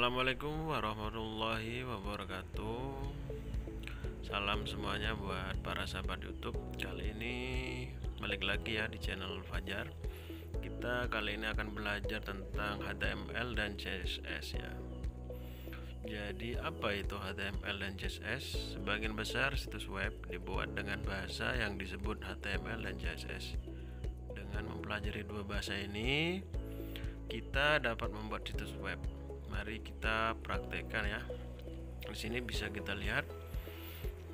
Assalamualaikum warahmatullahi wabarakatuh. Salam semuanya buat para sahabat YouTube. Kali ini balik lagi ya di channel Fajar. Kita kali ini akan belajar tentang HTML dan CSS ya. Jadi apa itu HTML dan CSS? Sebagian besar situs web dibuat dengan bahasa yang disebut HTML dan CSS. Dengan mempelajari dua bahasa ini, kita dapat membuat situs web. Mari kita praktekkan ya. Di sini bisa kita lihat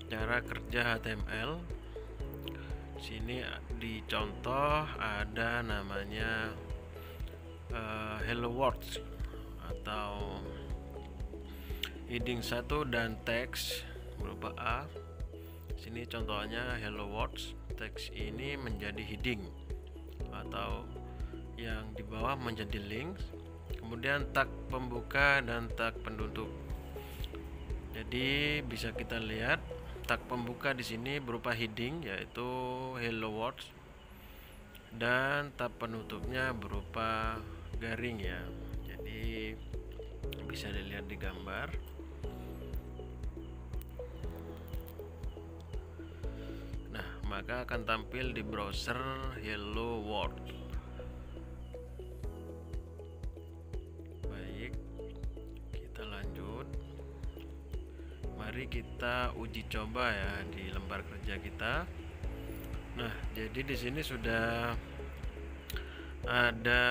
cara kerja HTML. Di sini di contoh ada namanya Hello World atau heading 1 dan teks berupa A. Di sini contohnya Hello World. Teks ini menjadi heading atau yang di bawah menjadi link. Kemudian tag pembuka dan tag penutup. Jadi bisa kita lihat tag pembuka di sini berupa heading yaitu Hello World dan tag penutupnya berupa garing ya. Jadi bisa dilihat di gambar. Nah, maka akan tampil di browser Hello World. Mari kita uji coba ya di lembar kerja kita. Nah, jadi di sini sudah ada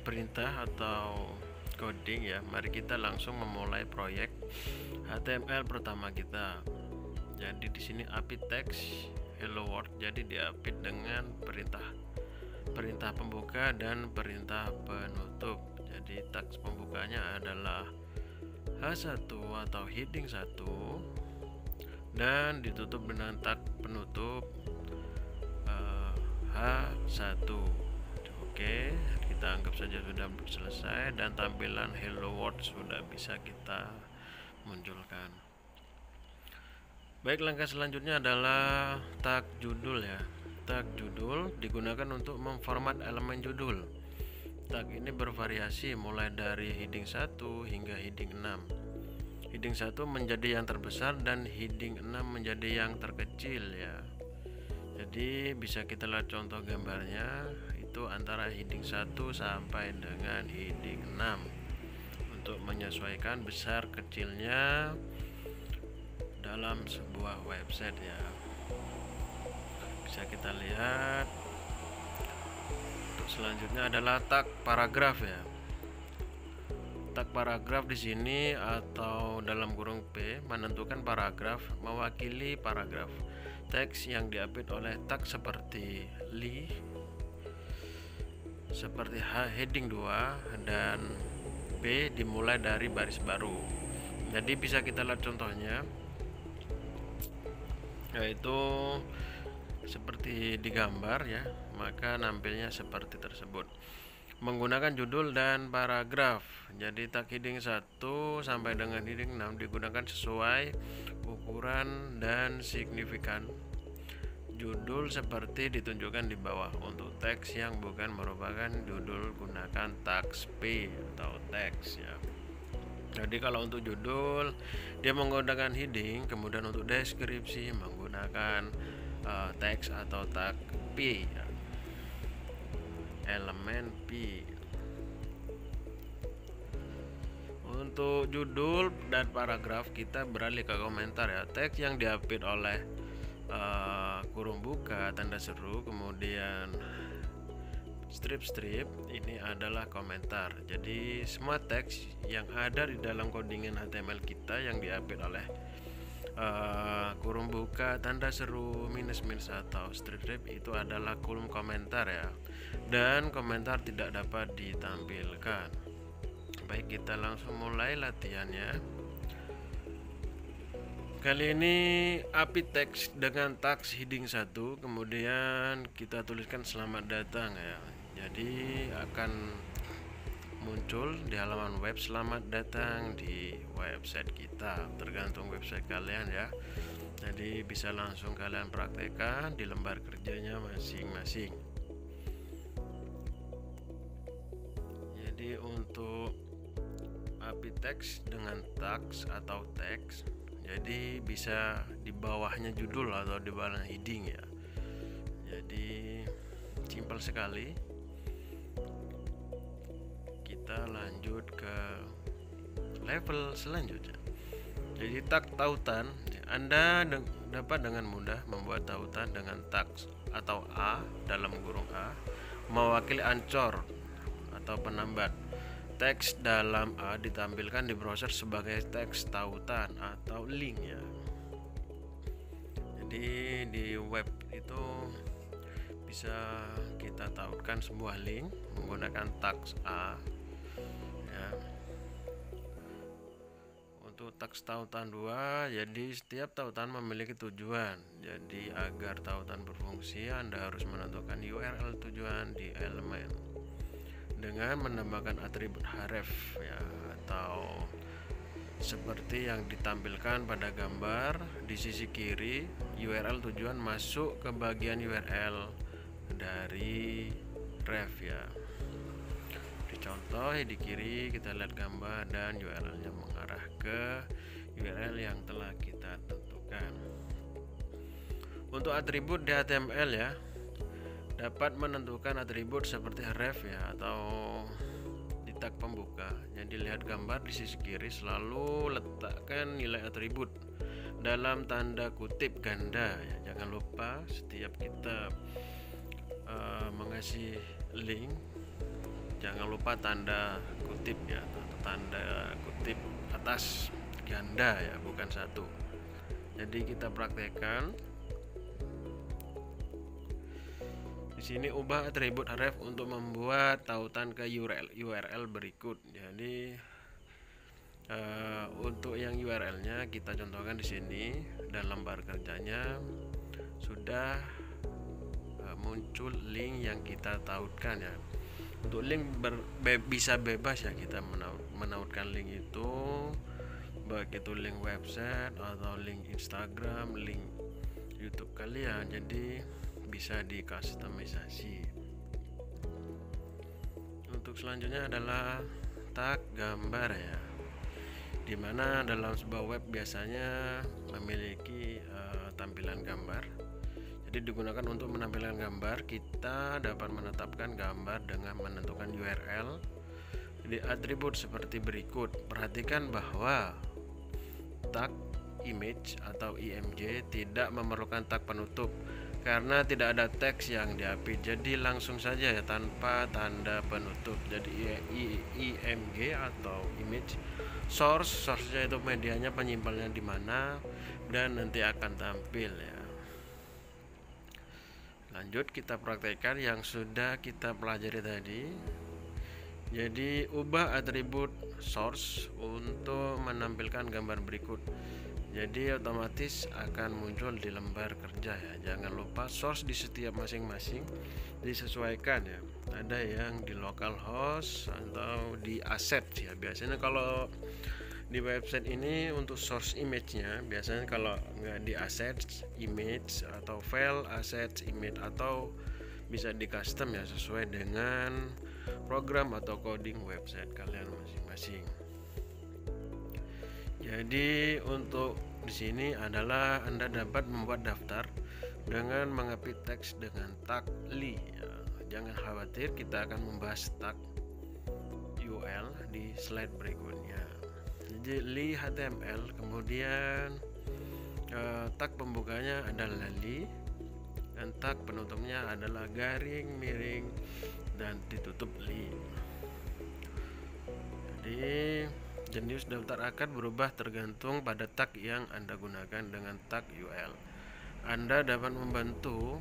perintah atau coding ya. Mari kita langsung memulai proyek HTML pertama kita. Jadi di sini API text Hello World. Jadi diapit dengan perintah pembuka dan perintah penutup. Jadi teks pembukanya adalah H1 atau heading 1 dan ditutup dengan tag penutup H1. Oke, kita anggap saja sudah selesai dan tampilan Hello World sudah bisa kita munculkan. Baik, langkah selanjutnya adalah tag judul ya. Tag judul digunakan untuk memformat elemen judul. Tag ini bervariasi mulai dari heading 1 hingga heading 6. Heading 1 menjadi yang terbesar dan heading 6 menjadi yang terkecil ya. Jadi bisa kita lihat contoh gambarnya itu antara heading 1 sampai dengan heading 6 untuk menyesuaikan besar kecilnya dalam sebuah website ya. Bisa kita lihat. Selanjutnya adalah tag paragraf ya. Tag paragraf di sini atau dalam kurung P menentukan paragraf mewakili paragraf. Teks yang diapit oleh tag seperti li, seperti heading 2 dan B dimulai dari baris baru. Jadi bisa kita lihat contohnya yaitu seperti di gambar ya, maka nampilnya seperti tersebut. Menggunakan judul dan paragraf. Jadi tag heading 1 sampai dengan heading 6 digunakan sesuai ukuran dan signifikan. Judul seperti ditunjukkan di bawah. Untuk teks yang bukan merupakan judul gunakan tags P atau teks ya. Jadi kalau untuk judul dia menggunakan heading, kemudian untuk deskripsi menggunakan teks atau tag P ya. Elemen P. Untuk judul dan paragraf kita beralih ke komentar ya. Teks yang diapit oleh kurung buka, tanda seru, kemudian strip ini adalah komentar. Jadi semua teks yang ada di dalam codingan HTML kita yang diapit oleh kurung buka, tanda seru, minus atau strip itu adalah kolom komentar ya, dan komentar tidak dapat ditampilkan. Baik, kita langsung mulai latihannya. Kali ini API teks dengan tags heading 1, kemudian kita tuliskan selamat datang ya. Jadi akan muncul di halaman web selamat datang di website kita, tergantung website kalian ya. Jadi bisa langsung kalian praktekkan di lembar kerjanya masing-masing. Jadi untuk API teks dengan tags atau teks. Jadi bisa di bawahnya judul atau di bawahnya heading ya. Jadi simpel sekali. Kita lanjut ke level selanjutnya. Jadi tag tautan, Anda dapat dengan mudah membuat tautan dengan tags atau A dalam kurung A mewakili ancor atau penambat. Teks dalam A ditampilkan di browser sebagai teks tautan atau link ya. Jadi di web itu bisa kita tautkan sebuah link menggunakan tags A ya. Untuk tags tautan 2, jadi setiap tautan memiliki tujuan. Jadi agar tautan berfungsi, Anda harus menentukan URL tujuan di elemen dengan menambahkan atribut href ya, atau seperti yang ditampilkan pada gambar di sisi kiri. URL tujuan masuk ke bagian URL dari ref ya. Di contoh di kiri kita lihat gambar dan URL-nya mengarah ke URL yang telah kita tentukan. Untuk atribut di HTML ya, dapat menentukan atribut seperti ref ya, atau di tag pembuka. Jadi lihat gambar di sisi kiri, selalu letakkan nilai atribut dalam tanda kutip ganda ya. Jangan lupa setiap kita mengasih link, jangan lupa tanda kutip ya, tanda kutip atas ganda ya, bukan satu. Jadi kita praktekkan. Di sini ubah atribut href untuk membuat tautan ke URL berikut. Jadi untuk yang URL-nya kita contohkan di sini, dan lembar kerjanya sudah muncul link yang kita tautkan ya. Untuk link bisa bebas ya, kita menautkan link itu, baik itu link website atau link Instagram, link YouTube kalian. Jadi bisa dikustomisasi. Untuk selanjutnya adalah tag gambar ya, dimana dalam sebuah web biasanya memiliki tampilan gambar. Jadi digunakan untuk menampilkan gambar. Kita dapat menetapkan gambar dengan menentukan URL di atribut seperti berikut. Perhatikan bahwa tag image atau IMG tidak memerlukan tag penutup karena tidak ada teks yang diapit. Jadi langsung saja ya, tanpa tanda penutup. Jadi IMG atau image source-nya itu medianya, penyimpanannya di mana, dan nanti akan tampil ya. Lanjut kita praktekkan yang sudah kita pelajari tadi. Jadi ubah atribut source untuk menampilkan gambar berikut. Jadi otomatis akan muncul di lembar kerja ya. Jangan lupa source di setiap masing-masing disesuaikan ya. Ada yang di localhost atau di asset ya. Biasanya kalau di website ini untuk source image-nya, biasanya kalau nggak di assets image atau file assets image, atau bisa di custom ya, sesuai dengan program atau coding website kalian masing-masing. Jadi untuk di sini adalah Anda dapat membuat daftar dengan mengapit teks dengan tag li ya. Jangan khawatir, kita akan membahas tag UL di slide berikutnya. Jadi li HTML, kemudian tag pembukanya adalah li, dan tag penutupnya adalah garing miring dan ditutup li. Jadi jenis daftar akan berubah tergantung pada tag yang Anda gunakan. Dengan tag UL, Anda dapat membantu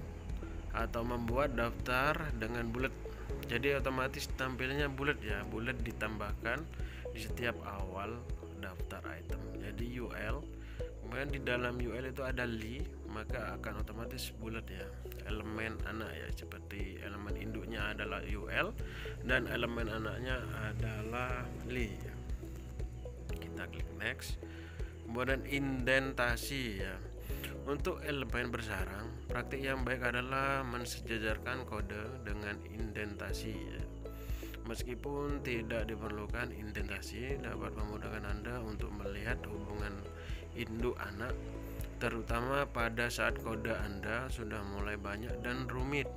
atau membuat daftar dengan bullet. Jadi otomatis tampilnya bullet ya, bullet ditambahkan di setiap awal daftar item. Jadi UL, kemudian di dalam UL itu ada li, maka akan otomatis bullet ya. Elemen anak ya, seperti elemen induknya adalah UL dan elemen anaknya adalah li. Kita klik next. Kemudian indentasi ya. Untuk elemen bersarang, praktik yang baik adalah mensejajarkan kode dengan indentasi ya. Meskipun tidak diperlukan indentasi, dapat memudahkan Anda untuk melihat hubungan induk anak, terutama pada saat kode Anda sudah mulai banyak dan rumit.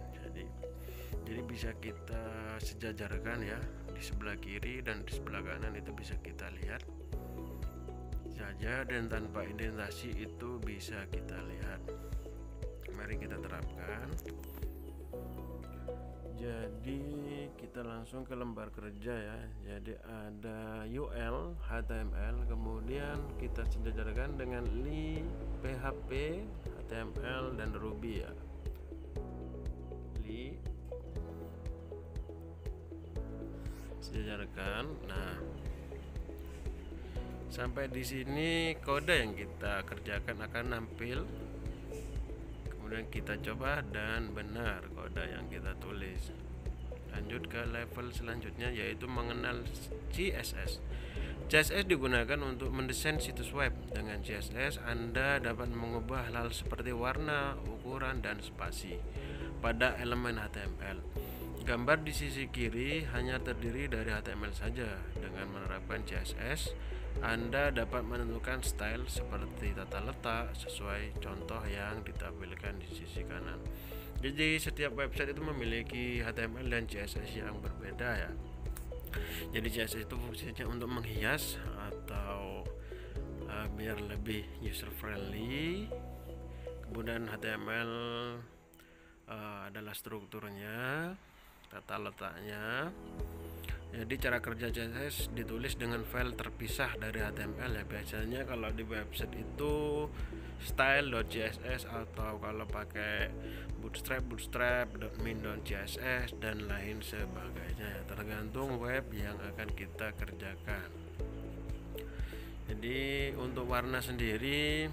Jadi bisa kita sejajarkan ya, di sebelah kiri dan di sebelah kanan itu bisa kita lihat saja, dan tanpa indentasi itu bisa kita lihat. Mari kita terapkan. Jadi kita langsung ke lembar kerja ya. Jadi ada UL, HTML, kemudian kita sejajarkan dengan PHP, HTML dan Ruby ya. Sejajarkan. Nah, sampai di sini kode yang kita kerjakan akan nampil. Kemudian kita coba dan benar kode yang kita tulis. Lanjut ke level selanjutnya, yaitu mengenal CSS. CSS digunakan untuk mendesain situs web. Dengan CSS Anda dapat mengubah hal seperti warna, ukuran, dan spasi pada elemen HTML. Gambar di sisi kiri hanya terdiri dari HTML saja. Dengan menerapkan CSS, Anda dapat menentukan style seperti tata letak sesuai contoh yang ditampilkan di sisi kanan. Jadi setiap website itu memiliki HTML dan CSS yang berbeda ya. Jadi CSS itu fungsinya untuk menghias atau biar lebih user friendly. Kemudian HTML adalah strukturnya, tata letaknya. Jadi cara kerja CSS ditulis dengan file terpisah dari HTML ya. Biasanya kalau di website itu style.css, atau kalau pakai bootstrap.min.css dan lain sebagainya, tergantung web yang akan kita kerjakan. Jadi untuk warna sendiri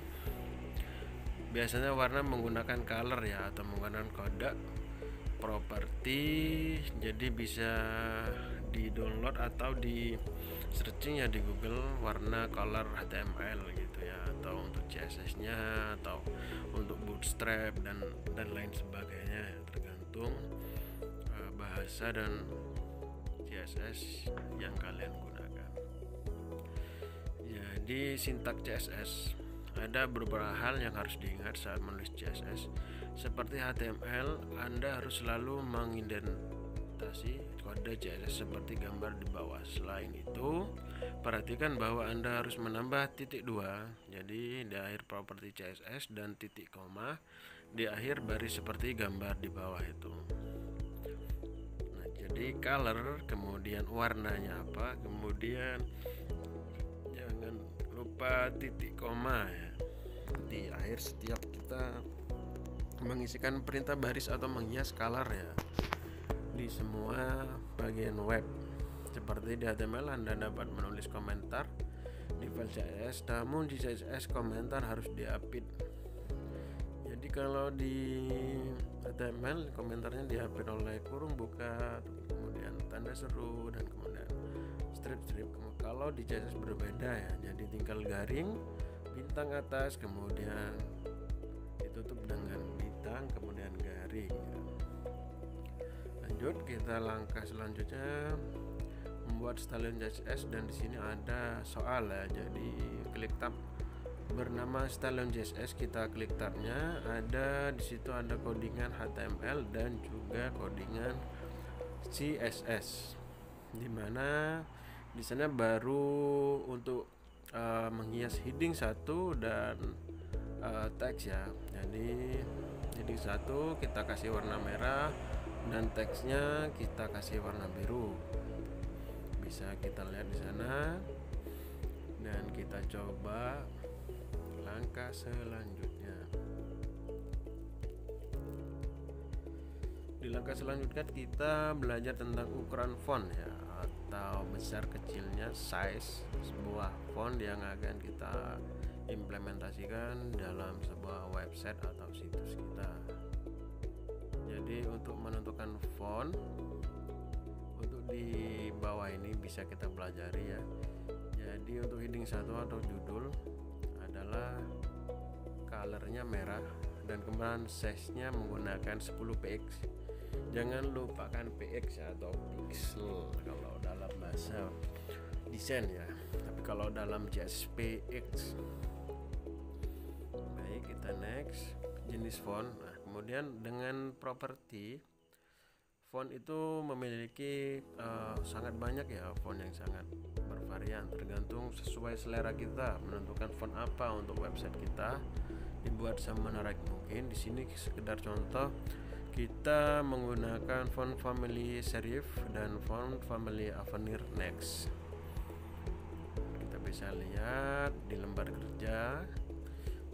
biasanya warna menggunakan color ya, atau menggunakan kode properti. Jadi bisa di download atau di searching ya di Google, warna color HTML gitu ya, atau untuk CSS nya atau untuk bootstrap dan lain sebagainya, tergantung bahasa dan CSS yang kalian gunakan. Jadi sintak CSS, ada beberapa hal yang harus diingat saat menulis CSS. Seperti HTML, Anda harus selalu mengindentasi kode CSS seperti gambar di bawah. Selain itu, perhatikan bahwa Anda harus menambah titik 2, jadi di akhir properti CSS, dan titik koma di akhir baris seperti gambar di bawah itu. Nah, jadi color, kemudian warnanya apa, kemudian jangan lupa titik koma ya di akhir setiap kita mengisikan perintah baris atau menghias color ya di semua bagian web. Seperti di HTML Anda dapat menulis komentar di file CSS, namun di CSS komentar harus diapit. Jadi kalau di HTML komentarnya diapit oleh kurung buka, kemudian tanda seru, dan kemudian strip-strip. Kalau di CSS berbeda ya, jadi tinggal garing, bintang atas, kemudian ditutup dengan bintang, kemudian garing ya. Lanjut, kita langkah selanjutnya membuat style CSS, dan di sini ada soal ya. Jadi klik tab bernama style CSS, kita klik tabnya, ada di situ ada codingan HTML dan juga codingan CSS, dimana di sana baru untuk menghias heading 1 dan teks ya. Jadi heading 1 kita kasih warna merah dan teksnya kita kasih warna biru. Bisa kita lihat di sana, dan kita coba langkah selanjutnya. Di langkah selanjutnya kita belajar tentang ukuran font ya, atau besar kecilnya size sebuah font yang akan kita implementasikan dalam sebuah website atau situs kita. Jadi untuk menentukan font untuk di bawah ini bisa kita pelajari ya. Jadi untuk heading 1 atau judul adalah colornya merah, dan kemudian size nya menggunakan 10 px. Jangan lupakan px atau pixel kalau dalam bahasa desain ya, tapi kalau dalam CSS px. Baik, kita next. Jenis font. Nah, kemudian dengan properti font itu memiliki sangat banyak ya, font yang sangat bervarian tergantung sesuai selera kita menentukan font apa untuk website kita dibuat semenarik mungkin. Di sini sekedar contoh, kita menggunakan font family serif dan font family Avenir Next. Kita bisa lihat di lembar kerja,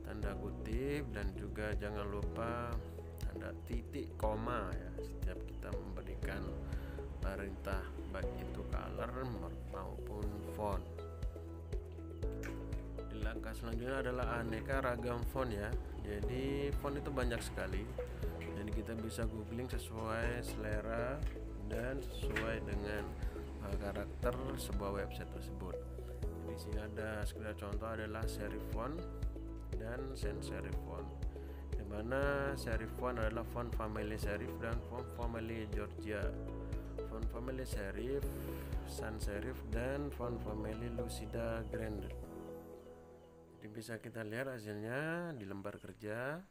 tanda kutip, dan juga jangan lupa tanda titik koma ya setiap kita memberikan perintah baik itu color maupun font. Di langkah selanjutnya adalah aneka ragam font ya. Jadi font itu banyak sekali. Jadi kita bisa googling sesuai selera dan sesuai dengan karakter sebuah website tersebut. Jadi sini ada sekedar contoh adalah serif font dan sans serif font, di mana serif font adalah font family serif dan font family Georgia, font family serif, sans serif, dan font family Lucida Grande. Jadi bisa kita lihat hasilnya di lembar kerja.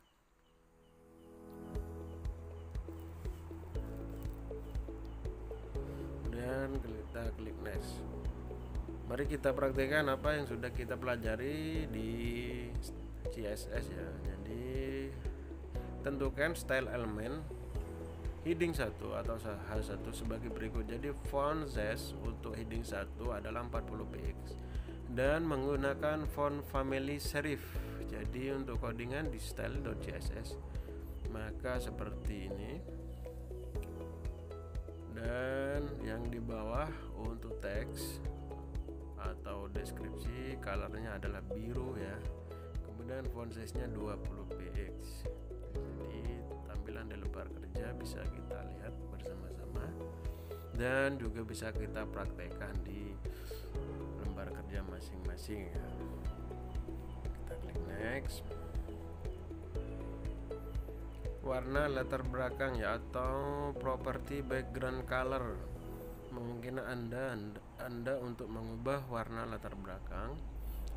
Kemudian kita klik next. Mari kita praktekkan apa yang sudah kita pelajari di CSS ya. Jadi tentukan style elemen heading 1 atau H1 sebagai berikut. Jadi font size untuk heading 1 adalah 40 px dan menggunakan font family serif. Jadi untuk codingan di style.css maka seperti ini. Dan yang di bawah untuk teks atau deskripsi colornya adalah biru ya. Kemudian font size nya 20 px. Jadi tampilan di lembar kerja bisa kita lihat bersama-sama dan juga bisa kita praktekkan di lembar kerja masing-masing ya. Kita klik next. Warna latar belakang ya atau property background color. Mungkin Anda untuk mengubah warna latar belakang,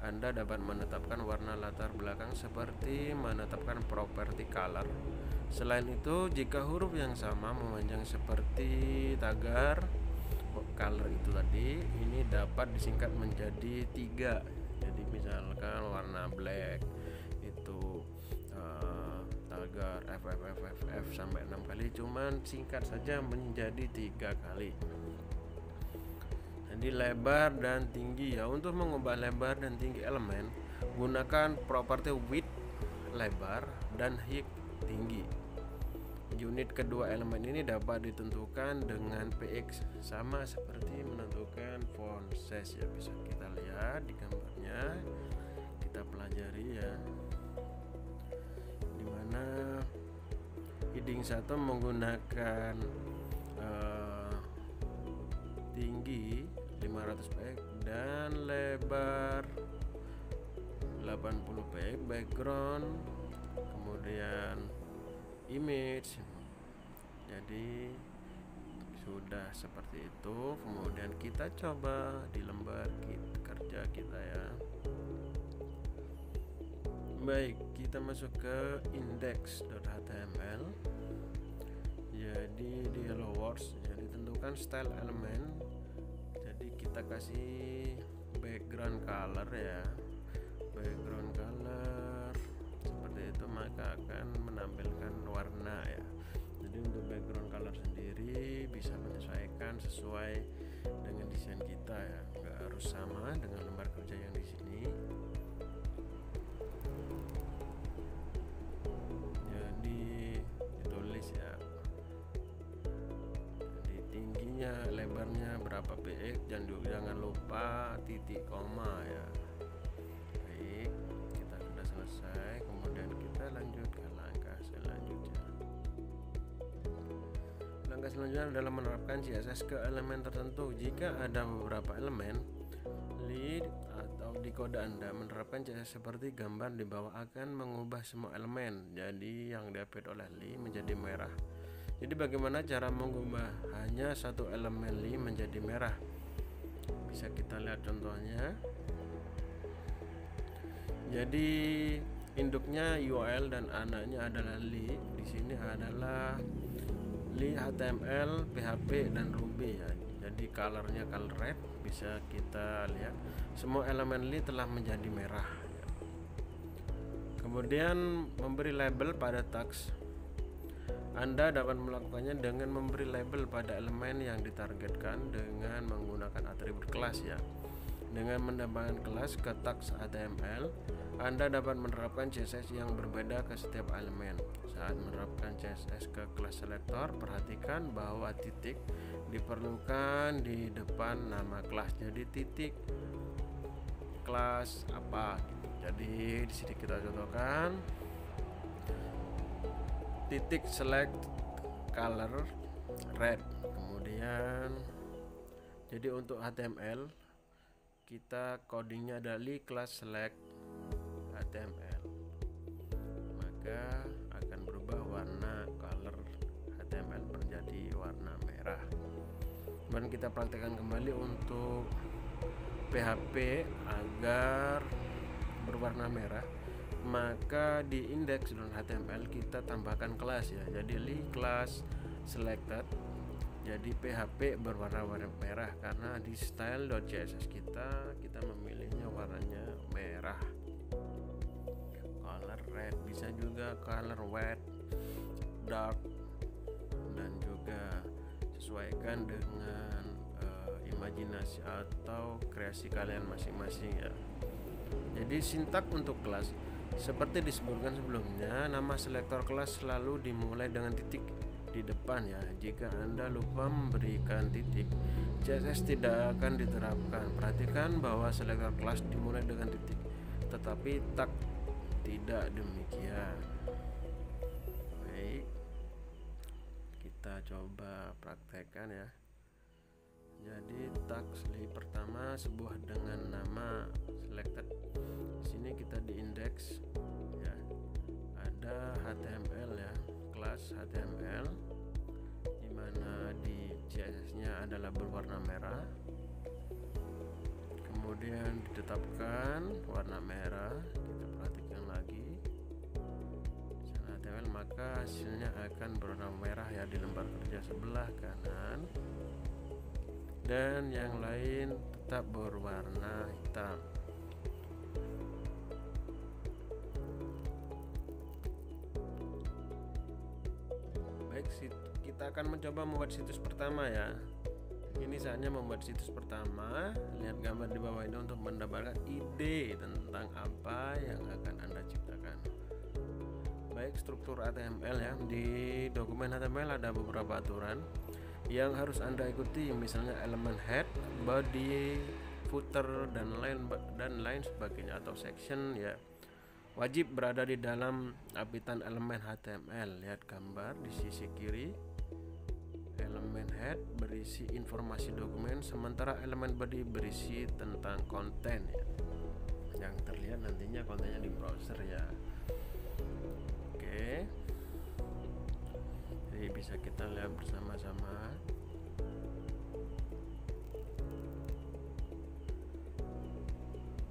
Anda dapat menetapkan warna latar belakang seperti menetapkan property color. Selain itu, jika huruf yang sama memanjang seperti tagar color itu tadi, ini dapat disingkat menjadi 3. Jadi misalkan warna black itu tagar FFFFF sampai 6 kali, cuman singkat saja menjadi 3 kali. Jadi lebar dan tinggi ya. Untuk mengubah lebar dan tinggi elemen, gunakan properti width lebar dan height tinggi. Unit kedua elemen ini dapat ditentukan dengan px, sama seperti menentukan font size ya. Bisa kita lihat di gambarnya, kita pelajari ya, dimana heading 1 menggunakan tinggi 500 px dan lebar 80 px, background, kemudian image. Jadi sudah seperti itu. Kemudian kita coba di lembar kerja kita ya. Baik, kita masuk ke index.html. Jadi di hello world, jadi tentukan style element. Jadi kita kasih background color ya, background color seperti itu, maka akan menampilkan warna ya. Jadi untuk background color sendiri bisa menyesuaikan sesuai dengan desain kita ya, nggak harus sama dengan lembar kerja yang di sini. Jadi ditulis ya, jadi tingginya, lebarnya berapa px, dan jangan lupa titik koma ya. Baik, kita sudah selesai. Kemudian kita lanjut ke langkah selanjutnya. Langkah selanjutnya adalah menerapkan CSS ke elemen tertentu. Jika ada beberapa elemen, lead atau di kode Anda menerapkan CSS seperti gambar di bawah akan mengubah semua elemen. Jadi yang diupdate oleh lead menjadi merah, Jadi bagaimana cara mengubah hanya satu elemen li menjadi merah? Bisa kita lihat contohnya. Jadi induknya UL dan anaknya adalah li. Di sini adalah li HTML, PHP dan Ruby ya. Jadi colornya color red, bisa kita lihat semua elemen li telah menjadi merah. Kemudian memberi label pada tags. Anda dapat melakukannya dengan memberi label pada elemen yang ditargetkan dengan menggunakan atribut kelas ya. Dengan menambahkan kelas ke tags HTML, Anda dapat menerapkan CSS yang berbeda ke setiap elemen. Saat menerapkan CSS ke kelas selektor, perhatikan bahwa titik diperlukan di depan nama kelas. Jadi titik kelas apa gitu. Jadi di sini kita contohkan titik select color red. Kemudian jadi untuk HTML kita codingnya adalah class select HTML, maka akan berubah warna color HTML menjadi warna merah. Kemudian kita praktekkan kembali untuk PHP agar berwarna merah, maka di index.html kita tambahkan kelas ya. Jadi li class selected, jadi PHP berwarna merah karena di style.css kita memilihnya warnanya merah. Color red, bisa juga color white, dark, dan juga sesuaikan dengan imajinasi atau kreasi kalian masing-masing ya. Jadi sintak untuk kelas seperti disebutkan sebelumnya, nama selektor kelas selalu dimulai dengan titik di depan ya. Jika Anda lupa memberikan titik, CSS tidak akan diterapkan. Perhatikan bahwa selektor kelas dimulai dengan titik, tetapi tag tidak demikian. Baik, kita coba praktekkan ya. Jadi tag pertama sebuah dengan nama selected. Di sini kita di index ya. Ada HTML ya, kelas HTML di mana di CSS-nya adalah berwarna merah. Kemudian ditetapkan warna merah. Kita perhatikan lagi. Di sana HTML, maka hasilnya akan berwarna merah ya di lembar kerja sebelah kanan. Dan yang lain tetap berwarna hitam. Baik, kita akan mencoba membuat situs pertama ya. Ini saatnya membuat situs pertama. Lihat gambar di bawah ini untuk mendapatkan ide tentang apa yang akan Anda ciptakan. Baik, struktur HTML ya. Di dokumen HTML ada beberapa aturan yang harus Anda ikuti, misalnya elemen head, body, footer dan lain sebagainya, atau section ya. Wajib berada di dalam apitan elemen HTML. Lihat gambar di sisi kiri. Elemen head berisi informasi dokumen, sementara elemen body berisi tentang konten ya. Yang terlihat nantinya kontennya di browser ya. Oke. Jadi bisa kita lihat bersama-sama.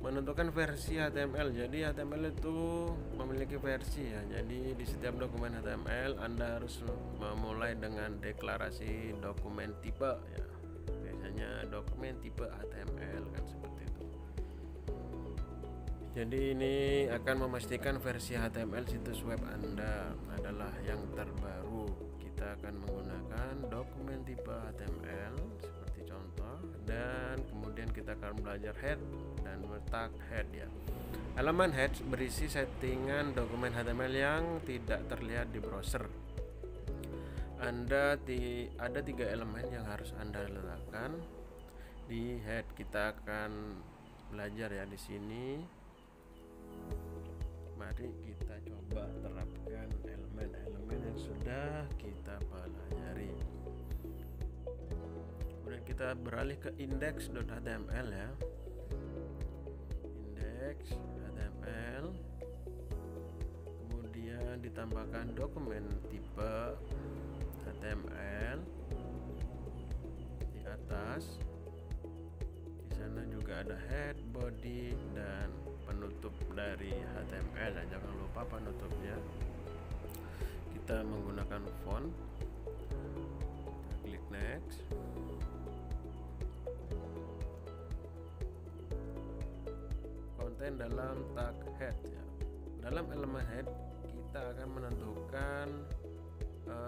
Menentukan versi HTML. Jadi HTML itu memiliki versi ya. Jadi di setiap dokumen HTML Anda harus memulai dengan deklarasi dokumen tipe ya. Biasanya dokumen tipe HTML kan seperti itu. Jadi ini akan memastikan versi HTML situs web Anda adalah yang terbaru. Kita akan menggunakan dokumen tipe HTML seperti contoh, dan kemudian kita akan belajar head dan tag head ya. Elemen head berisi settingan dokumen HTML yang tidak terlihat di browser. Ada 3 elemen yang harus Anda letakkan di head. Kita akan belajar ya di sini. Mari kita coba terapkan elemen-elemen yang sudah kita pelajari. Kemudian kita beralih ke index.html ya. Index.html. Kemudian ditambahkan dokumen tipe HTML di atas. Di sana juga ada head, body, dan penutup dari HTML. Dan jangan lupa penutupnya kita menggunakan font. Kita klik next. Konten dalam tag head ya. Dalam elemen head kita akan menentukan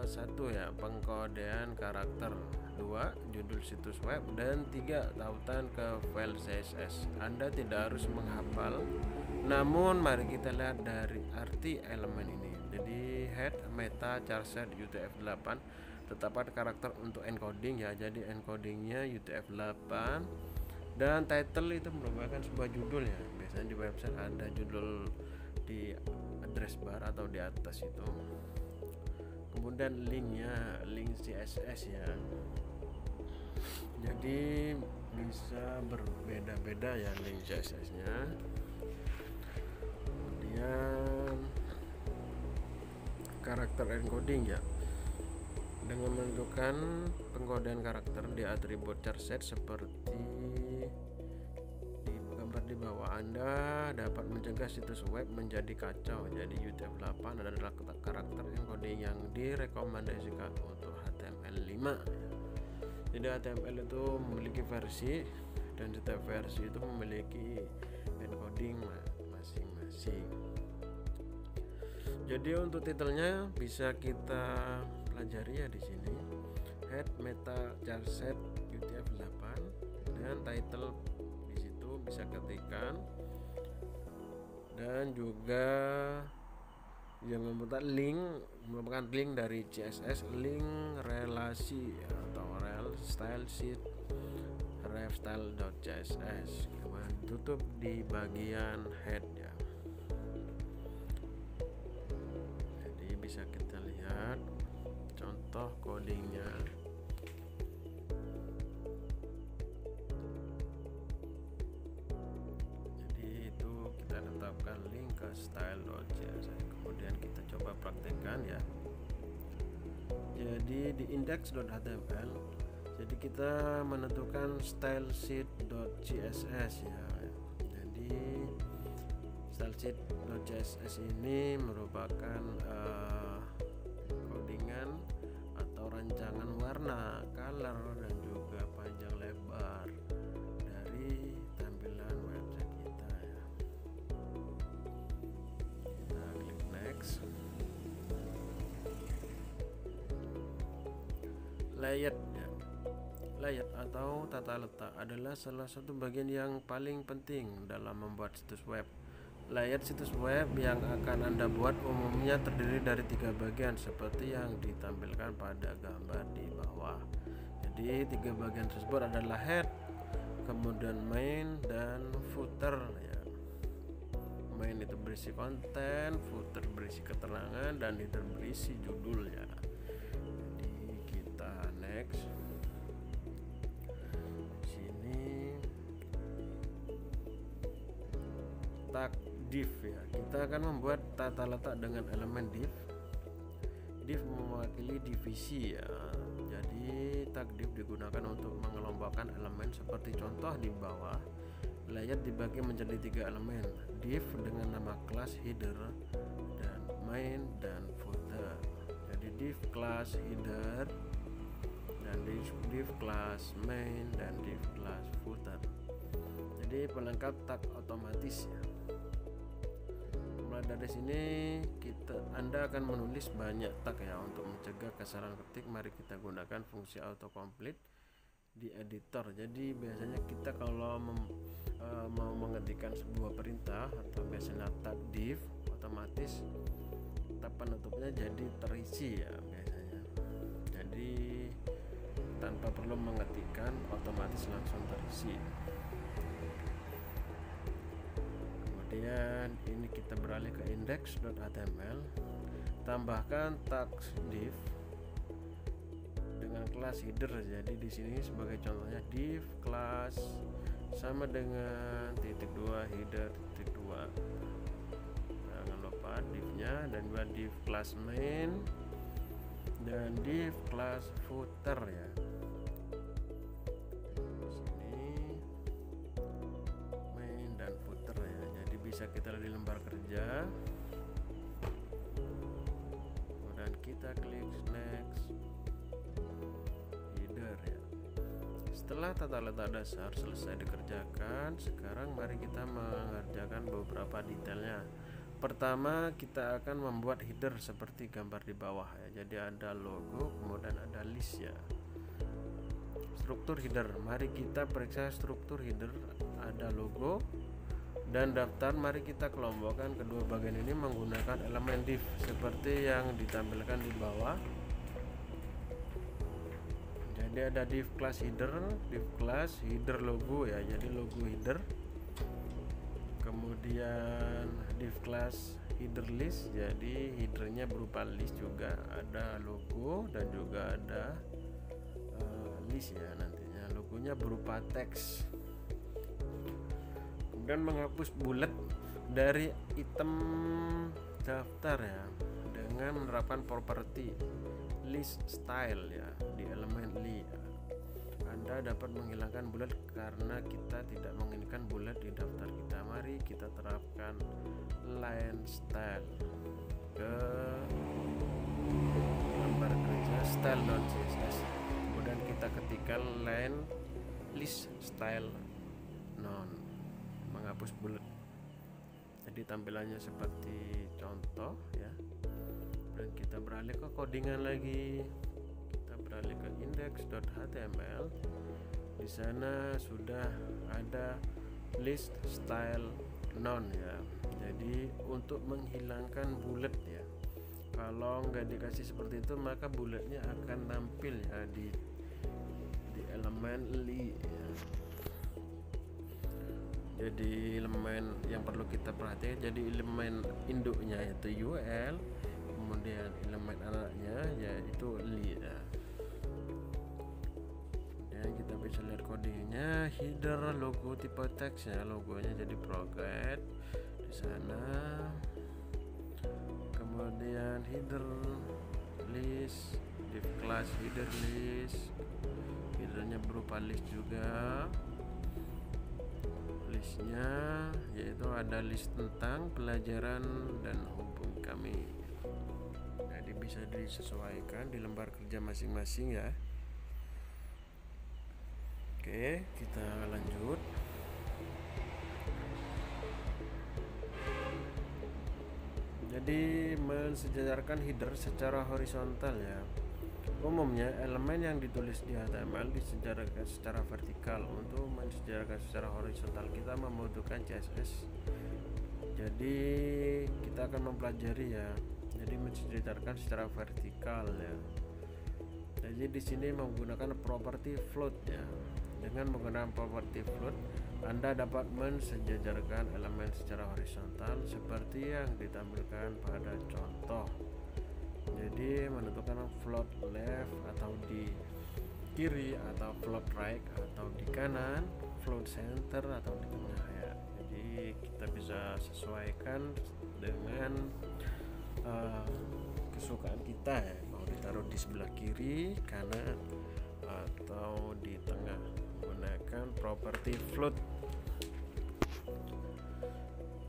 satu ya, pengkodean karakter, 2 judul situs web, dan 3 tautan ke file CSS. Anda tidak harus menghafal, namun mari kita lihat dari arti elemen ini. Jadi head, meta, charset, UTF-8 tetapkan karakter untuk encoding ya. Jadi encodingnya UTF-8, dan title itu merupakan sebuah judul ya. Biasanya di website ada judul di address bar atau di atas itu. Kemudian linknya, link CSS ya. Jadi bisa berbeda-beda ya link CSS nya. Kemudian karakter encoding ya, dengan menentukan pengkodean karakter di atribut charset seperti di gambar di bawah. Anda dapat mencegah situs web menjadi kacau. Jadi UTF-8 adalah karakter encoding yang direkomendasikan untuk HTML5 ya. Jadi HTML itu memiliki versi, dan setiap versi itu memiliki encoding masing-masing. Jadi untuk titelnya bisa kita pelajari ya di sini. Head, meta, charset, UTF-8, dan title di situ bisa ketikkan. Dan juga yang merupakan link dari CSS, link relasi atau rel style sheet refstyle.css. Kemudian tutup di bagian head ya. Jadi bisa kita lihat contoh codingnya. Jadi itu kita tetapkan link ke style.css. Kemudian kita coba praktekkan ya. Jadi di index.html, jadi kita menentukan style sheet.css ya. Jadi style sheet.css ini merupakan codingan atau rancangan warna, color, dan juga panjang lebar dari tampilan website kita ya. Kita klik next. Layout ya. Layout atau tata letak adalah salah satu bagian yang paling penting dalam membuat situs web. Layout situs web yang akan Anda buat umumnya terdiri dari 3 bagian seperti yang ditampilkan pada gambar di bawah. Jadi 3 bagian tersebut adalah head, kemudian main, dan footer ya. Main itu berisi konten, footer berisi keterangan, dan header berisi judul ya. Jadi kita next. Sini tag div ya. Kita akan membuat tata letak dengan elemen div. Div mewakili divisi ya. Jadi tag div digunakan untuk mengelompokkan elemen seperti contoh di bawah. Layout dibagi menjadi 3 elemen, div dengan nama kelas, header, dan main, dan footer. Jadi div kelas header, dan div kelas main, dan div kelas footer. Jadi pelengkap tag otomatis ya. Mulai dari sini Anda akan menulis banyak tag ya. Untuk mencegah kesalahan ketik, mari kita gunakan fungsi autocomplete di editor. Jadi biasanya kita kalau mau mengetikkan sebuah perintah atau biasanya tag div, otomatis tab penutupnya jadi terisi ya biasanya. Jadi tanpa perlu mengetikkan, otomatis langsung terisi. Kemudian ini kita beralih ke index.html. Tambahkan tag div dengan kelas header. Jadi di sini sebagai contohnya div kelas sama dengan -2 header -2. Jangan lupa divnya, dan juga div kelas main dan div class footer ya. Di sini main dan footer ya. Jadi bisa kita lihat di lembar kerja. Kemudian kita klik next, header ya. Setelah tata letak dasar selesai dikerjakan, sekarang mari kita mengerjakan beberapa detailnya. Pertama, kita akan membuat header seperti gambar di bawah ya. Jadi ada logo, kemudian ada list ya. Struktur header, mari kita periksa struktur header. Ada logo dan daftar. Mari kita kelompokkan kedua bagian ini menggunakan elemen div seperti yang ditampilkan di bawah. Jadi ada div class header, div class header logo ya. Jadi logo header. Kemudian div class header list, jadi headernya berupa list juga, ada logo dan juga ada list ya. Nantinya logonya berupa teks. Kemudian menghapus bullet dari item daftar ya dengan menerapkan properti list style ya di elemen li ya. Anda dapat menghilangkan bullet karena kita tidak menginginkan bullet di daftar kita. Mari kita terapkan line style ke lembar kerja style.css. Kemudian kita ketikkan line list style non, menghapus bullet. Jadi tampilannya seperti contoh ya. Dan kita beralih ke codingan lagi. Kita beralih ke index.html. Di sana sudah ada list style non ya. Jadi untuk menghilangkan bullet ya. Kalau nggak dikasih seperti itu maka bulletnya akan tampil ya di elemen li ya. Jadi elemen yang perlu kita perhatikan, jadi elemen induknya yaitu UL, kemudian elemen anaknya yaitu li ya. Kita bisa lihat kodenya, header logo tipe teks ya, logonya jadi progress di sana. Kemudian header list, div class header list, headernya berupa list juga. Listnya yaitu ada list tentang pelajaran dan hubungi kami. Jadi bisa disesuaikan di lembar kerja masing-masing ya. Oke, kita lanjut. Jadi mensejajarkan header secara horizontal ya. Umumnya elemen yang ditulis di HTML disejajarkan secara vertikal. Untuk mensejajarkan secara horizontal kita membutuhkan CSS. Jadi kita akan mempelajari ya. Jadi mensejajarkan secara vertikal ya. Jadi di sini menggunakan properti float ya. Dengan menggunakan properti float, Anda dapat mensejajarkan elemen secara horizontal seperti yang ditampilkan pada contoh. Jadi menentukan float left atau di kiri, atau float right atau di kanan, float center atau di tengah ya. Jadi kita bisa sesuaikan dengan kesukaan kita ya, mau ditaruh di sebelah kiri, kanan atau di tengah, menggunakan properti float.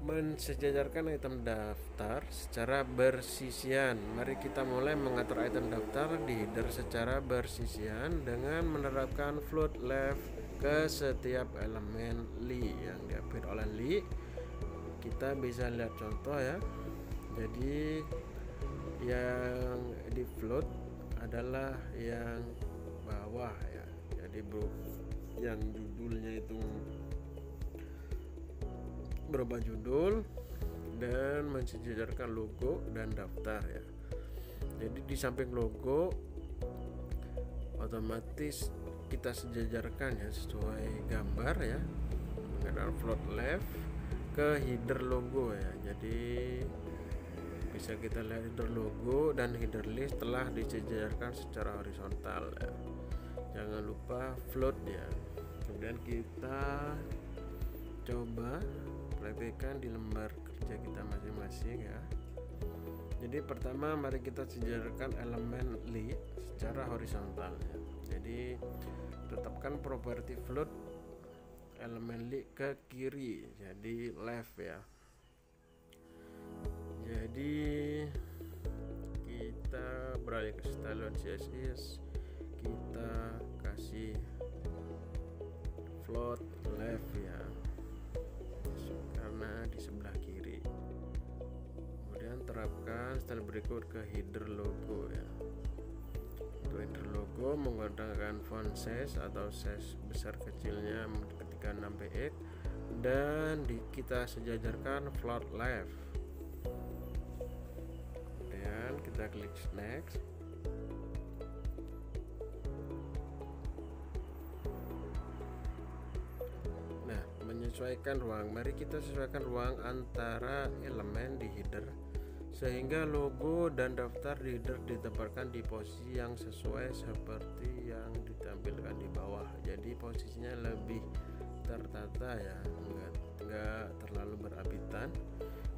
Mensejajarkan item daftar secara bersisian. Mari kita mulai mengatur item daftar di header secara bersisian dengan menerapkan float left ke setiap elemen li yang diambil oleh li. Kita bisa lihat contoh ya. Jadi yang di float adalah yang bawah ya. Jadi yang judulnya itu berubah judul dan mensejajarkan logo dan daftar ya. Jadi di samping logo otomatis kita sejajarkan ya sesuai gambar ya, menggunakan float left ke header logo ya. Jadi bisa kita lihat header logo dan header list telah disejajarkan secara horizontal ya. Jangan lupa float ya. Kemudian kita coba praktekkan di lembar kerja kita masing-masing ya. Jadi pertama mari kita sejajarkan elemen li secara horizontal ya. Jadi tetapkan properti float elemen li ke kiri, jadi left ya. Jadi kita beralih ke style CSS, kita kasih float left ya, karena di sebelah kiri. Kemudian terapkan style berikut ke header logo ya. Untuk header logo menggunakan font size atau size besar kecilnya ketika 6 px, dan kita sejajarkan float left. Kemudian kita klik next. Nah, menyesuaikan ruang, mari kita sesuaikan ruang antara elemen di header sehingga logo dan daftar di header ditempatkan di posisi yang sesuai seperti yang ditampilkan di bawah. Jadi posisinya lebih tertata ya, enggak terlalu berabitan.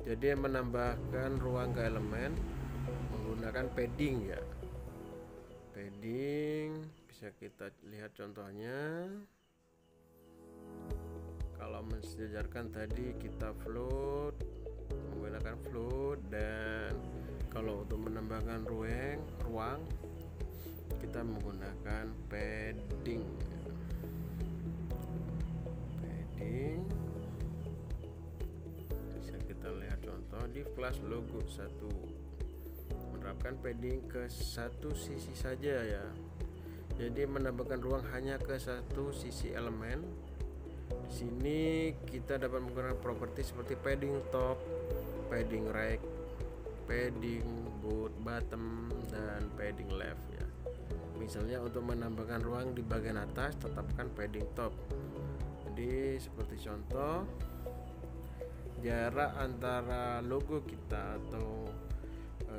Jadi menambahkan ruang ke elemen menggunakan padding ya. Padding bisa kita lihat contohnya. Kalau mensejajarkan tadi kita float menggunakan float, dan kalau untuk menambahkan ruang kita menggunakan padding. Bisa kita lihat contoh di kelas logo 1, menerapkan padding ke satu sisi saja ya. Jadi menambahkan ruang hanya ke satu sisi elemen. Di sini kita dapat menggunakan properti seperti padding top, padding right, padding bottom, dan padding left ya. Misalnya untuk menambahkan ruang di bagian atas, tetapkan padding top. Jadi seperti contoh, jarak antara logo kita atau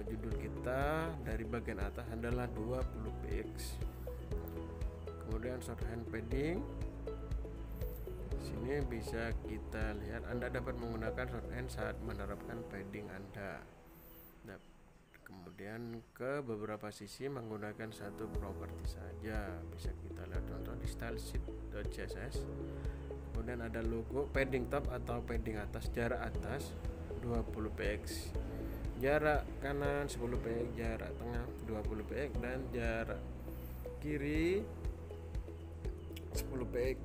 judul kita dari bagian atas adalah 20 px. Kemudian shorthand padding. Sini bisa kita lihat Anda dapat menggunakan shorthand saat menerapkan padding Anda. Nah, kemudian ke beberapa sisi menggunakan satu properti saja. Bisa kita lihat contoh di stylesheet.css. Kemudian ada logo padding top atau padding atas, jarak atas 20 px, jarak kanan 10 px, jarak tengah 20 px, dan jarak kiri 10 px.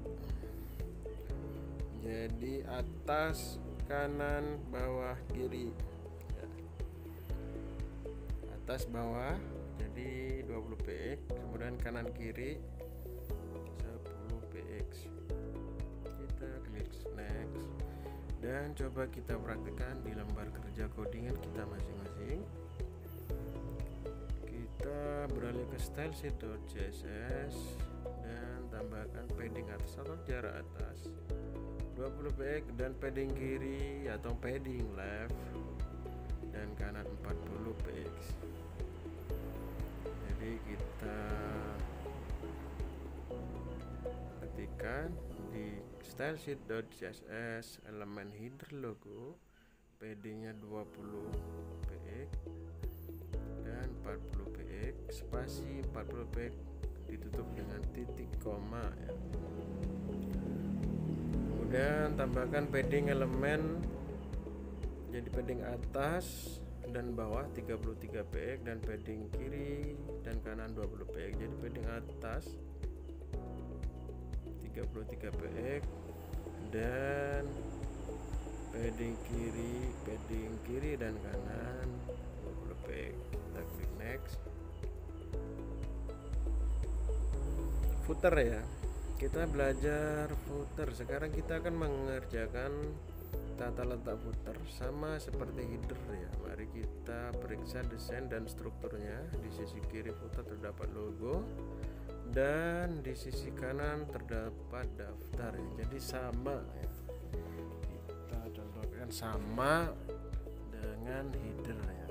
Jadi atas, kanan, bawah, kiri ya. Atas, bawah jadi 20 px, kemudian kanan kiri 10 px. Kita klik next dan coba kita praktikkan di lembar kerja codingan kita masing-masing. Kita beralih ke stylesheet.css dan tambahkan padding atas atau jarak atas 20 px, dan padding kiri atau padding left dan kanan 40 px. Jadi kita ketikkan di stylesheet.css elemen header logo, paddingnya 20 px dan 40 px, spasi 40 px ditutup dengan titik koma ya. Kemudian tambahkan padding elemen, jadi padding atas dan bawah 33 px dan padding kiri dan kanan 20 px. Jadi padding atas 33 px dan padding kiri dan kanan 20 px. Kita klik next. Footer ya, kita belajar footer. Sekarang kita akan mengerjakan tata letak footer sama seperti header ya. Mari kita periksa desain dan strukturnya. Di sisi kiri footer terdapat logo dan di sisi kanan terdapat daftar ya. Jadi sama ya. Kita contohkan sama dengan header ya.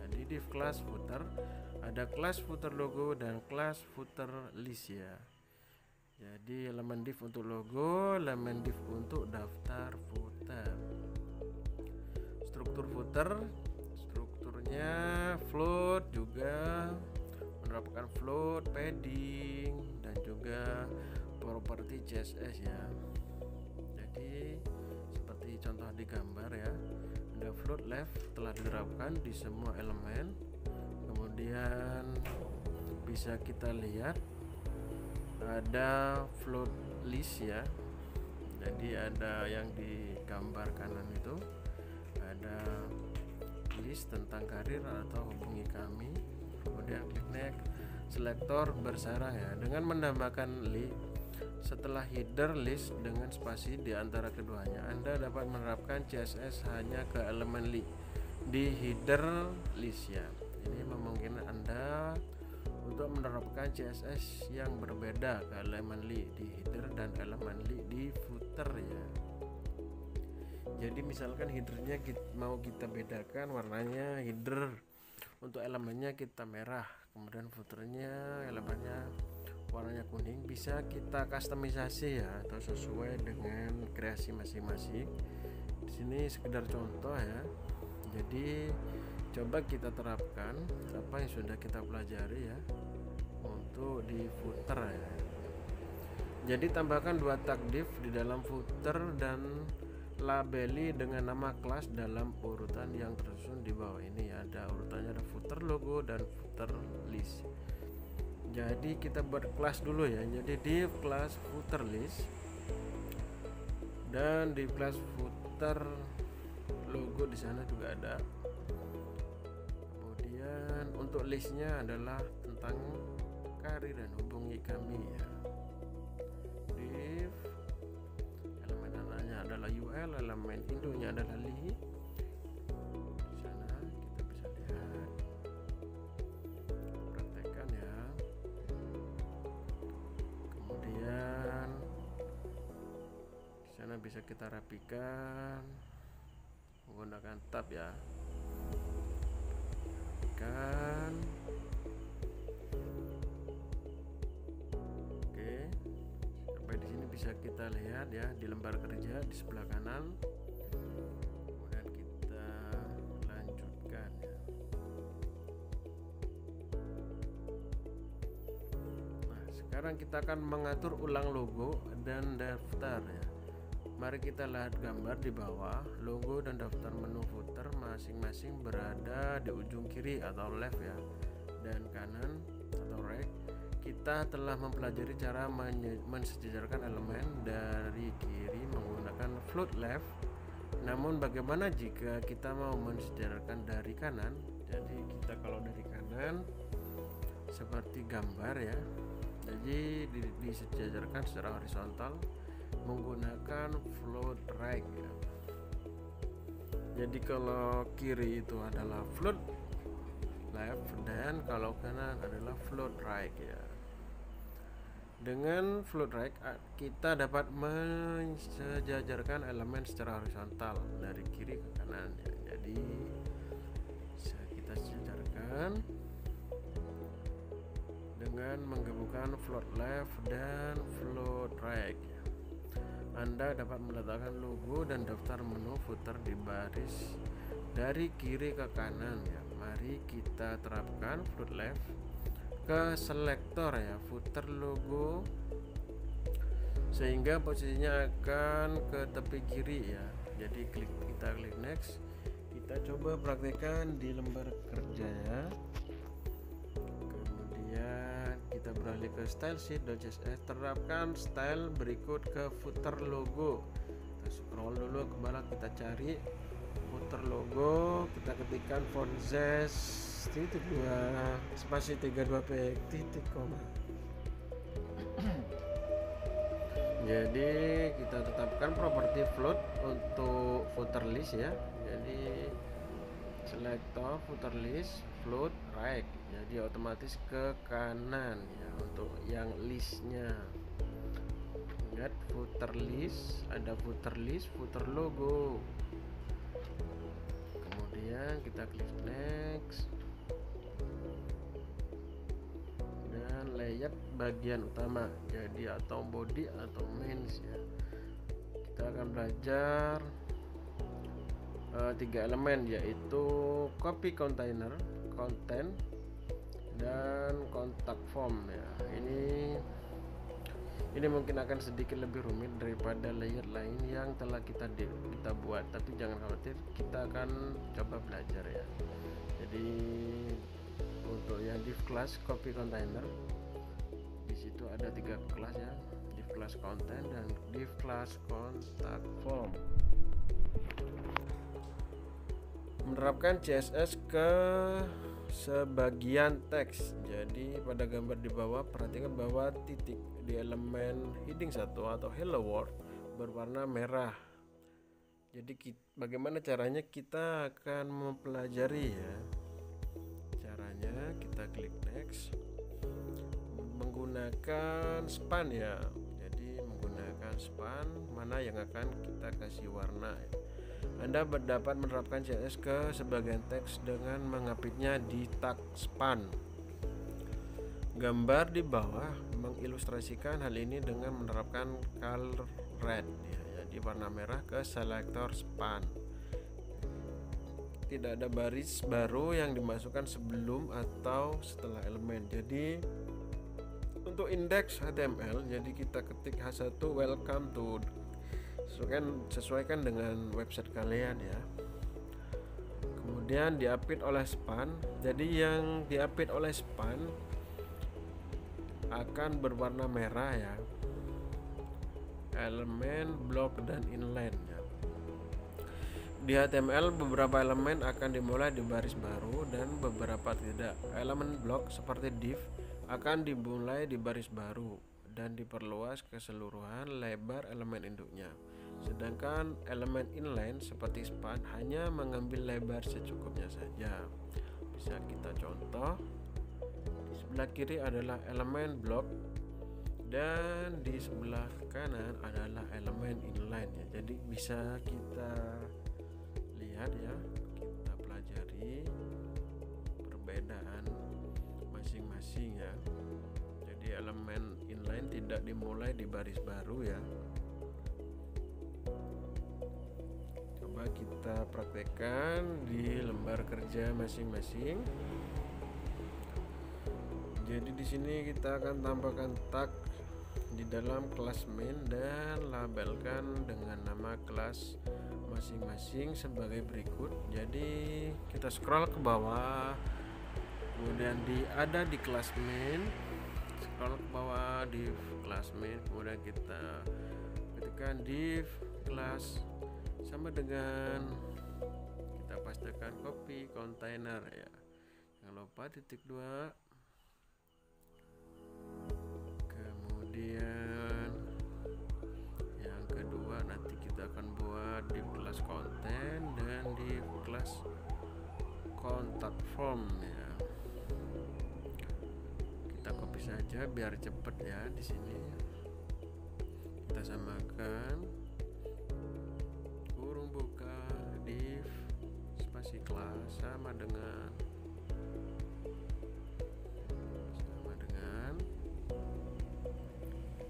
Jadi di kelas footer ada kelas footer logo dan kelas footer list ya. Jadi elemen div untuk logo, elemen div untuk daftar footer. Struktur footer, strukturnya float juga menerapkan float, padding, dan juga properti CSS ya. Jadi seperti contoh di gambar ya, ada float left telah diterapkan di semua elemen. Kemudian bisa kita lihat ada float list ya. Jadi ada yang di gambar kanan itu ada list tentang karir atau hubungi kami. Kemudian klik next, selektor bersarang ya. Dengan menambahkan list setelah header list dengan spasi di antara keduanya, Anda dapat menerapkan CSS hanya ke elemen list di header list ya. Ini memungkinkan Anda untuk menerapkan CSS yang berbeda ke elemen list di header dan elemen list di footer ya. Jadi misalkan headernya mau kita bedakan warnanya, header untuk elemennya kita merah, kemudian footernya elemennya warnanya kuning, bisa kita customisasi ya atau sesuai dengan kreasi masing-masing. Di sini sekedar contoh ya. Jadi coba kita terapkan apa yang sudah kita pelajari ya untuk di footer ya. Jadi tambahkan 2 tag div di dalam footer dan labeli dengan nama kelas dalam urutan yang tersusun di bawah ini ya. Ada urutannya, ada footer logo dan footer list. Jadi kita buat kelas dulu ya. Jadi div kelas footer list dan di kelas footer logo di sana juga ada. Kemudian untuk listnya adalah tentang karir dan hubungi kami ya. Div elemen anaknya adalah UL, elemen induknya adalah li. Di sana kita bisa lihat, praktekkan ya. Kemudian di sana bisa kita rapikan menggunakan tab ya. Rapikan. Oke. Sampai di sini bisa kita lihat ya di lembar kerja di sebelah kanan. Kemudian kita lanjutkan ya. Nah, sekarang kita akan mengatur ulang logo dan daftar ya. Mari kita lihat gambar di bawah. Logo dan daftar menu footer masing-masing berada di ujung kiri atau left ya, dan kanan atau right. Kita telah mempelajari cara mensejajarkan elemen dari kiri menggunakan float left. Namun bagaimana jika kita mau mensejajarkan dari kanan? Jadi kita kalau dari kanan seperti gambar ya, jadi disejajarkan secara horizontal menggunakan float right ya. Jadi kalau kiri itu adalah float left dan kalau kanan adalah float right ya. Dengan float right kita dapat mensejajarkan elemen secara horizontal dari kiri ke kanan ya. Jadi bisa kita sejajarkan dengan menggabungkan float left dan float right ya. Anda dapat meletakkan logo dan daftar menu footer di baris dari kiri ke kanan ya. Mari kita terapkan float left ke selektor ya, footer logo, sehingga posisinya akan ke tepi kiri ya. Jadi kita klik next. Kita coba praktekkan di lembar kerja ya. Kemudian kita beralih ke style sheet.css, terapkan style berikut ke footer logo. Kita scroll dulu ke bawah, kita cari footer logo, kita ketikkan font size titik 2 spasi 32 px titik koma. Jadi kita tetapkan properti float untuk footer list ya. Jadi selektor footer list float right, jadi otomatis ke kanan ya untuk yang listnya. Ingat footer list, ada footer list, footer logo. Kemudian kita klik next dan layout bagian utama, jadi atau body atau mains ya. Kita akan belajar tiga elemen, yaitu copy container, content, dan contact form ya. Ini mungkin akan sedikit lebih rumit daripada layer lain yang telah kita buat, tapi jangan khawatir, kita akan coba belajar ya. Jadi untuk yang div class copy container, di situ ada 3 kelas ya, div class content dan div class contact form. Menerapkan CSS ke sebagian teks. Jadi pada gambar di bawah, perhatikan bahwa titik di elemen heading 1 atau hello world berwarna merah. Jadi bagaimana caranya, kita akan mempelajari ya. Caranya kita klik next, menggunakan span ya. Jadi menggunakan span mana yang akan kita kasih warna ya. Anda dapat menerapkan CSS ke sebagian teks dengan mengapitnya di tag span. Gambar di bawah mengilustrasikan hal ini dengan menerapkan color red ya, jadi warna merah ke selektor span. Tidak ada baris baru yang dimasukkan sebelum atau setelah elemen. Jadi untuk indeks HTML, jadi kita ketik H1 welcome to, sesuaikan dengan website kalian ya. Kemudian diapit oleh span. Jadi yang diapit oleh span akan berwarna merah ya, elemen, blok, dan inline ya. Di HTML beberapa elemen akan dimulai di baris baru dan beberapa tidak. Elemen blok seperti div akan dimulai di baris baru dan diperluas keseluruhan lebar elemen induknya. Sedangkan elemen inline seperti span hanya mengambil lebar secukupnya saja. Bisa kita contoh. Di sebelah kiri adalah elemen blok dan di sebelah kanan adalah elemen inline ya. Jadi bisa kita lihat ya, kita pelajari perbedaan masing-masing ya. Jadi elemen inline tidak dimulai di baris baru ya. Coba kita praktekkan di lembar kerja masing-masing. Jadi di sini kita akan tambahkan tag di dalam kelas main dan labelkan dengan nama kelas masing-masing sebagai berikut. Jadi kita scroll ke bawah, kemudian ada di kelas main, scroll ke bawah div kelas main, kemudian kita ketikkan div kelas sama dengan kita pastikan copy container ya. Jangan lupa titik 2. Kemudian yang kedua nanti kita akan buat div kelas content dan div kelas contact form ya. Kita copy saja biar cepet ya. Di sini kita samakan kurung buka div spasi kelas sama dengan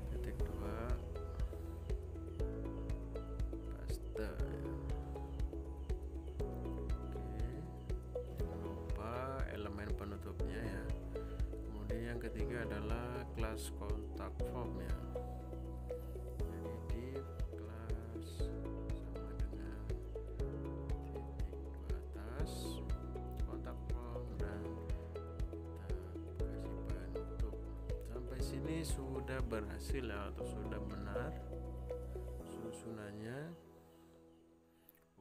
titik 2 paste ya. Oke, jangan lupa elemen penutupnya ya. Kemudian yang ketiga adalah kelas contact form ya. Jadi div kelas sama dengan titik 2 atas contact form dan kita kasih penutup. Sampai sini sudah berhasil ya, atau sudah benar susunannya.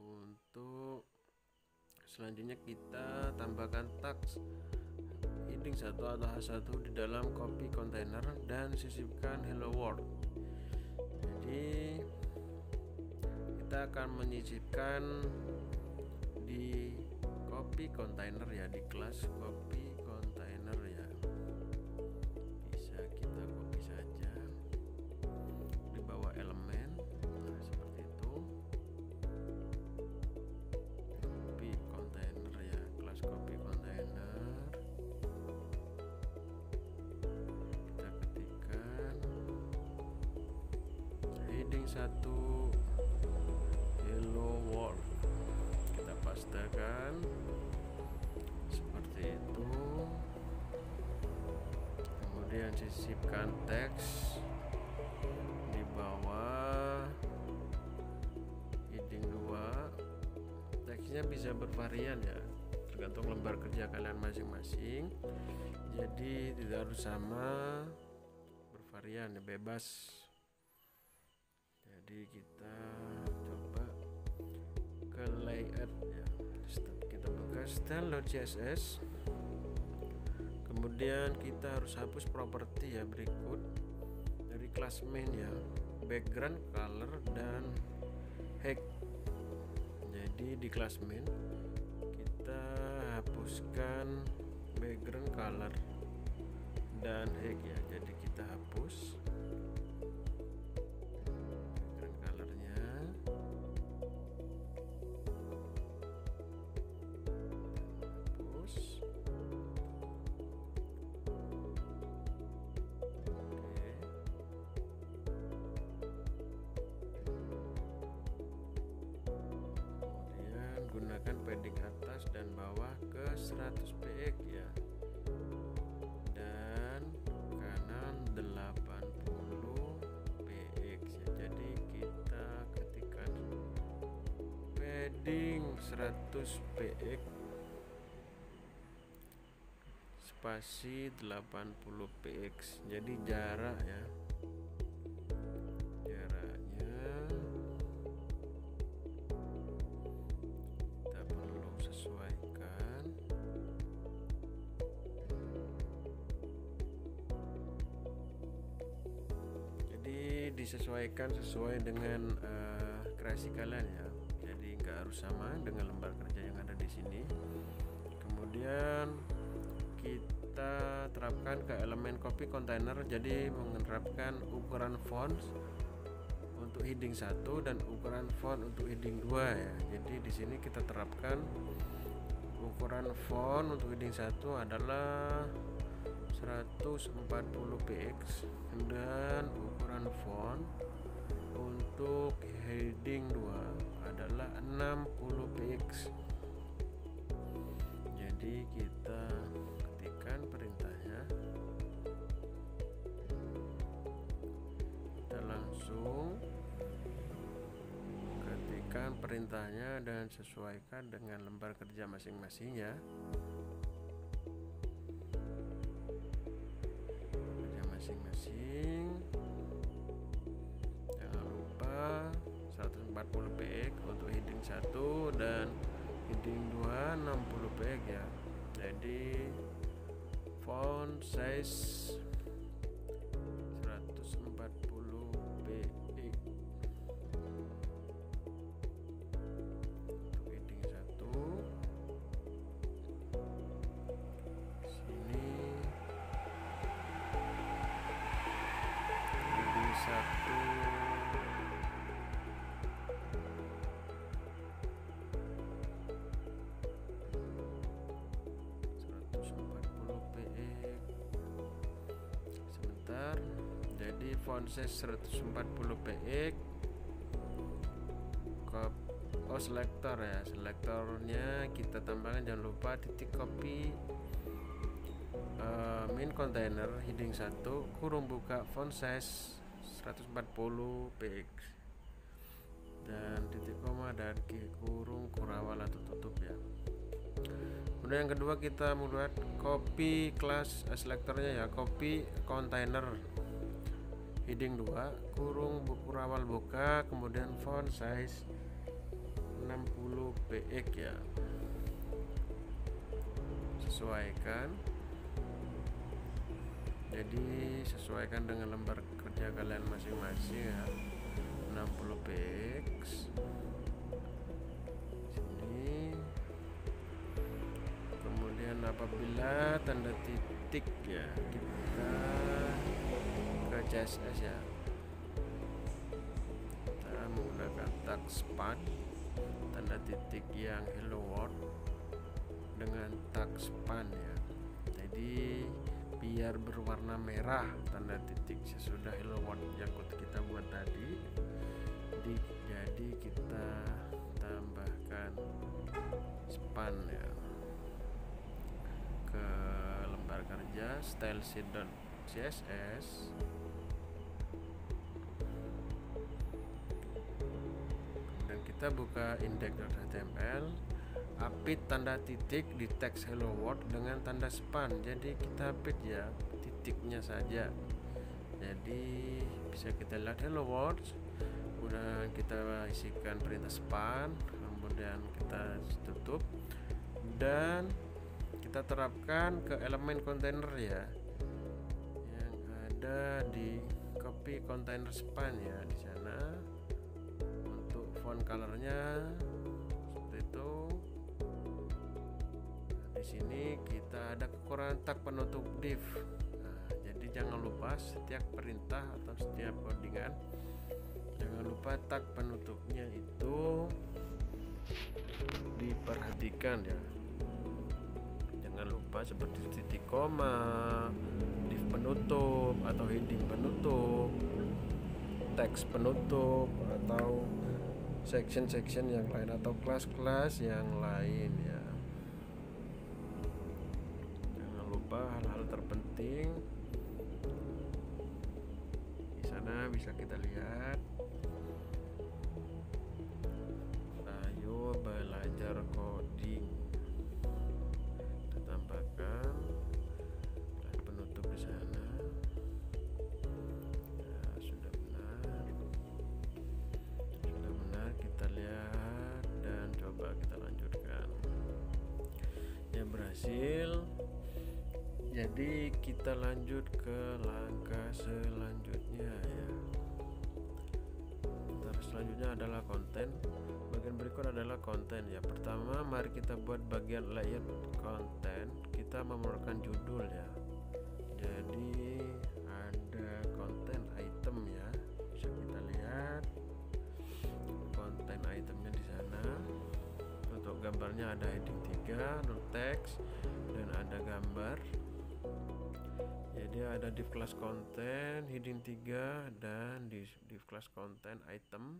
Untuk selanjutnya kita tambahkan tag heading 1 atau H1 di dalam copy container dan sisipkan hello world. Jadi kita akan menyisipkan di copy container ya, di kelas copy container ya. Bisa kita copy saja di bawah elemen, nah seperti itu. Copy container ya, kelas copy container. Kita ketikkan heading 1 hello world. kan, seperti itu. Kemudian sisipkan teks di bawah heading 2. Teksnya bisa bervarian ya, tergantung lembar kerja kalian masing-masing, jadi tidak harus sama, bervarian ya, bebas. Jadi kita coba ke layout ya, kita buka style.css, kemudian kita harus hapus properti ya berikut dari kelas main ya, background, color, dan height. Jadi di kelas main kita hapuskan background, color, dan height ya. Jadi kita hapus background colornya, hapus. Gunakan padding atas dan bawah ke 100 px ya, dan kanan 80 px ya. Jadi kita ketikkan padding 100 px spasi 80 px, jadi jarak ya, sesuaikan. Jadi disesuaikan sesuai dengan kreasi kalian ya. Jadi nggak harus sama dengan lembar kerja yang ada di sini. Kemudian kita terapkan ke elemen copy container. Jadi menerapkan ukuran font untuk heading 1 dan ukuran font untuk heading 2 ya. Jadi di sini kita terapkan ukuran font untuk heading 1 adalah 140 px dan ukuran font untuk heading 2 adalah 60 px. Jadi kita ketikkan perintahnya, kita langsung ketikkan perintahnya dan sesuaikan dengan lembar kerja masing-masing ya. Kerja masing-masing, jangan lupa 140 px untuk heading 1 dan heading 2 60 px ya. Jadi font size 140 px untuk heading 1. Sini heading 1 jadi font size 140 px. Selektor ya, selektornya kita tambahkan, jangan lupa titik copy main container heading 1 kurung buka font size 140 px dan titik koma dan kurung kurawal atau tutup ya. Kemudian yang kedua kita membuat copy kelas selektornya ya, copy container heading 2 kurung kurawal buka, kemudian font size 60 px ya. Sesuaikan, jadi sesuaikan dengan lembar kerja kalian masing-masing ya. 60 px sini. Kemudian apabila tanda titik ya, kita ke CSS ya, kita menggunakan tag span tanda titik yang hello world dengan tag span ya. Jadi biar berwarna merah tanda titik sesudah hello world yang kita buat tadi. Jadi kita tambahkan span ya ke lembar kerja style sheet.css. Dan kita buka index.html, apit tanda titik di teks hello world dengan tanda span. Jadi kita apit ya titiknya saja. Jadi bisa kita lihat hello world, kemudian kita isikan perintah span, kemudian kita tutup dan kita terapkan ke elemen kontainer ya, yang ada di copy kontainer span ya di sana. Untuk font colornya seperti itu. Nah, di sini kita ada kekurangan tag penutup div. Nah, jadi jangan lupa setiap perintah atau setiap codingan, jangan lupa tag penutupnya itu diperhatikan ya. Jangan lupa seperti titik koma, div penutup atau heading penutup, teks penutup atau section yang lain atau kelas-kelas yang lain ya. Jangan lupa hal-hal terpenting di sana bisa kita lihat. Ayo belajar coding. Tambahkan penutup di sana. Nah, sudah benar kita lihat dan coba kita lanjutkan ya, berhasil. Jadi kita lanjut ke langkah selanjutnya ya. Selanjutnya adalah konten. Bagian berikut adalah konten ya. Pertama, mari kita buat bagian layout konten. Kita memerlukan judul ya. Jadi ada konten item ya. Bisa kita lihat konten itemnya di sana. Untuk gambarnya ada heading 3, no text, dan ada gambar. Jadi ada div class konten, heading 3, dan div class konten item,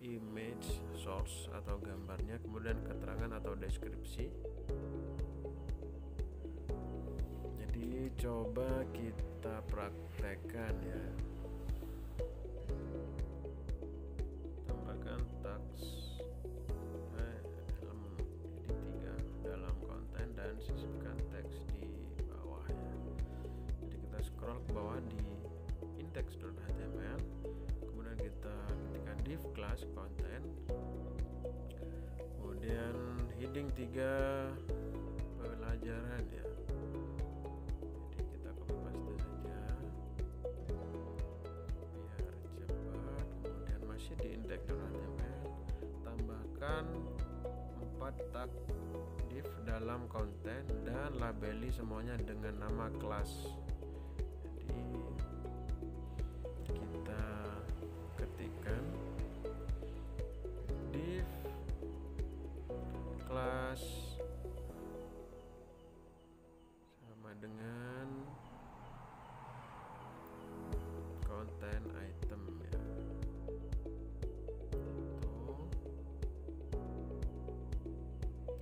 image source atau gambarnya, kemudian keterangan atau deskripsi. Jadi coba kita praktekkan ya. Tambahkan tags elemen heading 3 dalam konten dan sisipkan teks di bawah ya. Jadi kita scroll ke bawah di index.html, kemudian kita ketikkan div class konten, kemudian heading 3 pelajaran ya. Jadi kita copy paste saja biar cepat. Kemudian masih di index.html, tambahkan 4 tag div dalam konten dan labeli semuanya dengan nama kelas. Jadi kita ketikkan div class sama dengan konten item ya. Itu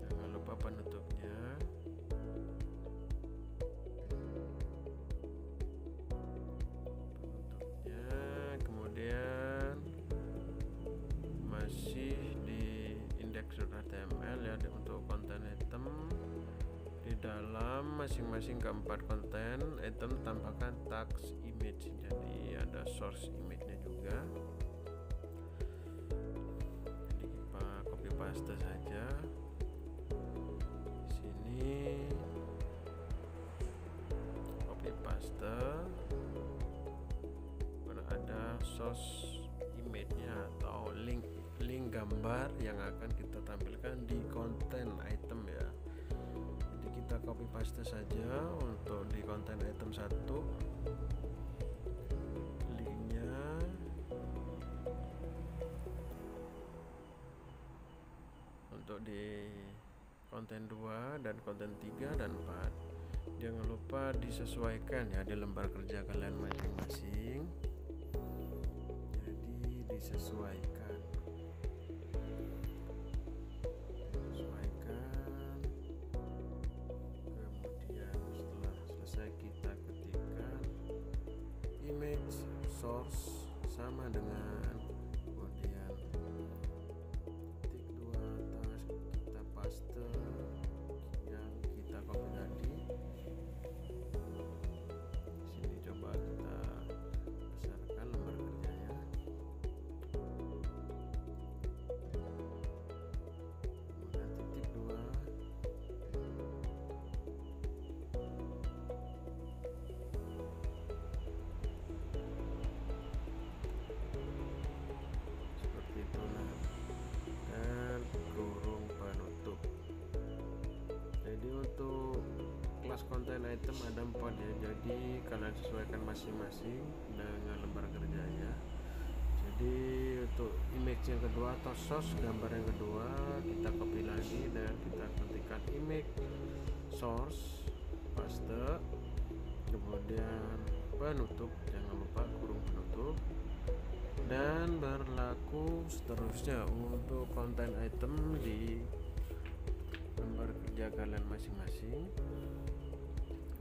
jangan lupa penutupnya. Kemudian masih di index.html ya, untuk konten item di dalam masing-masing keempat konten item tambahkan tags image. Jadi ada source image-nya juga. Jadi kita copy paste saja di sini, copy paste. Ada source image-nya atau link gambar yang akan kita tampilkan di konten item ya. Jadi kita copy paste saja untuk di konten item 1 linknya, untuk di konten 2 dan konten 3 dan 4 jangan lupa disesuaikan ya di lembar kerja kalian masing-masing. Disesuaikan. source sama dengan, kemudian titik 2 atas kita paste yang kita copy tadi. Sini coba kita besarkan lembar kerjanya. Kemudian titik 2, seperti itu. Nah, dan kurung penutup. Jadi untuk kelas content item ada 4 ya, jadi kalian sesuaikan masing-masing dengan lembar kerjanya. Jadi untuk image yang kedua atau source gambar yang kedua, kita copy lagi dan kita ketikkan image source, paste, kemudian penutup, jangan lupa kurung penutup, dan berlaku seterusnya untuk content item di lembar kerja kalian masing-masing.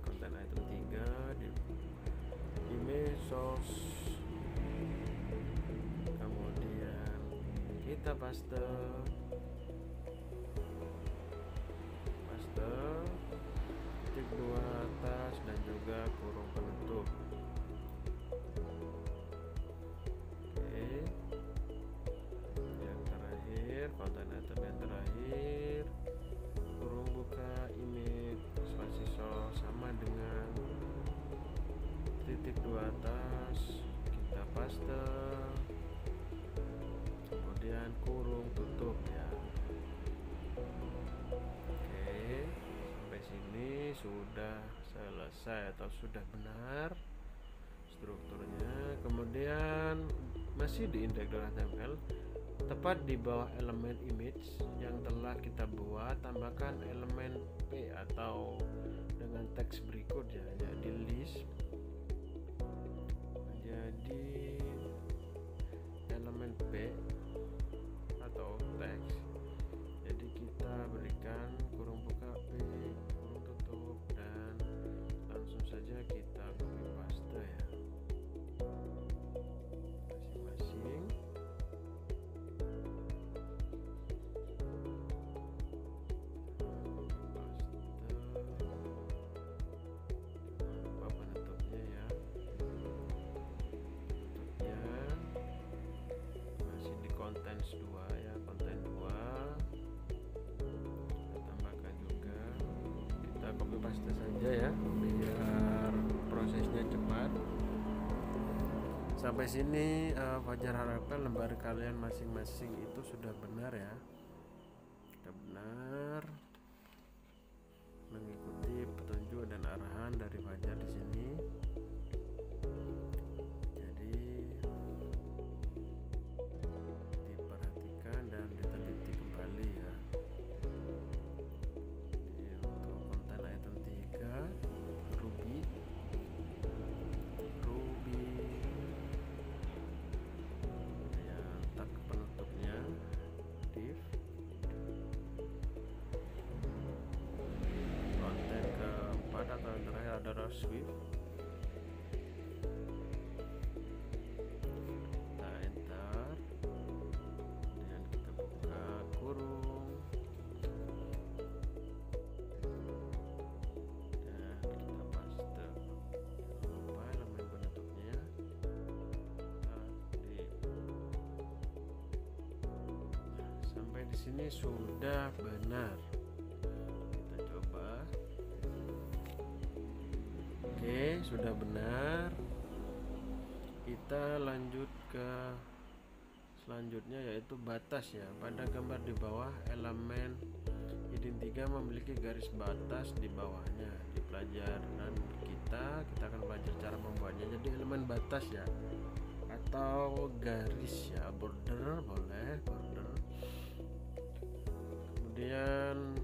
Content item 3 di image source, kemudian kita paste titik 2 atas dan juga kurung penutup. Oke, yang terakhir content item yang terakhir, kurung buka image spasi source sama dengan titik 2 atas, kita paste, kemudian kurung tutup ya. Oke, sampai sini sudah selesai atau sudah benar strukturnya. Kemudian masih di index.html, tepat di bawah elemen image yang telah kita buat, tambahkan elemen P atau dengan teks berikut ya, jadi list, jadi elemen P atau teks. Jadi kita berikan kurung buka P, kurung tutup, dan langsung saja kita copy paste ya masing-masing. Contents 2 ya, konten 2 kita tambahkan juga, kita copy paste saja ya biar prosesnya cepat. Sampai sini Fajar harapkan lembar kalian masing-masing itu sudah benar ya, sudah benar mengikuti petunjuk dan arahan dari Fajar di sini. Adalah Swift, kita enter, kemudian kita buka kurung dan kita paste, lupa elemen penutupnya tadi. Sampai di sini sudah benar. Oke, sudah benar. Kita lanjut ke selanjutnya yaitu batas ya. Pada gambar di bawah, elemen heading 3 memiliki garis batas di bawahnya. Di pelajaran kita akan belajar cara membuatnya. Jadi elemen batas ya, atau garis ya, border boleh, border. Kemudian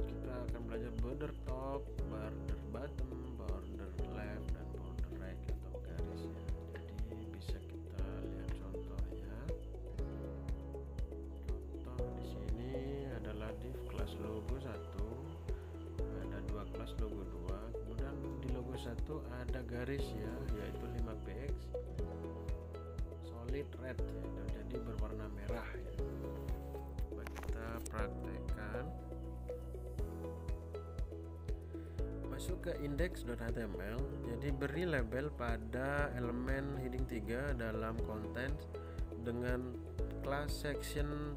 kita akan belajar border top, border bottom, border left, dan border right atau garis ya. Jadi bisa kita lihat contohnya. Contoh di sini adalah div kelas logo 1, ada 2 kelas logo 2. Kemudian di logo 1 ada garis ya, yaitu 5px. solid red ya, jadi berwarna merah ya. Coba kita praktekkan. Masuk ke index.html, jadi beri label pada elemen heading 3 dalam konten dengan kelas section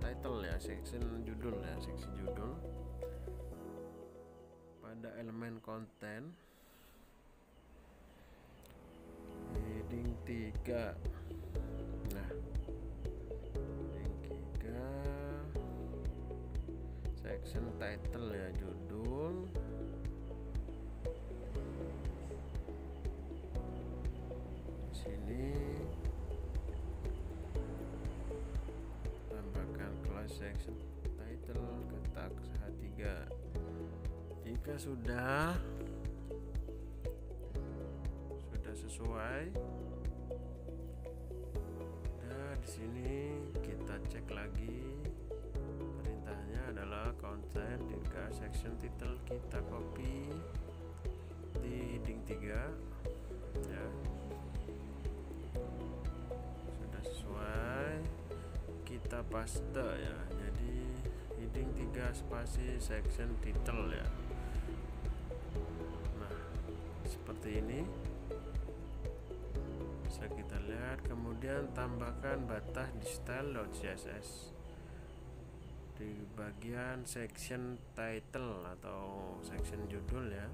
title ya, section judul ya, seksi judul pada elemen konten heading 3. Nah, heading 3 section title ya, judul. Sini tambahkan kelas section title ketak H3. Jika sudah sesuai, nah di sini kita cek lagi, perintahnya adalah konten 3 section title, kita copy di heading 3 ya. Sudah sesuai, kita paste ya, jadi heading 3 spasi section title ya. Nah, seperti ini bisa kita lihat. Kemudian tambahkan batas di style.css di bagian section title atau section judul ya.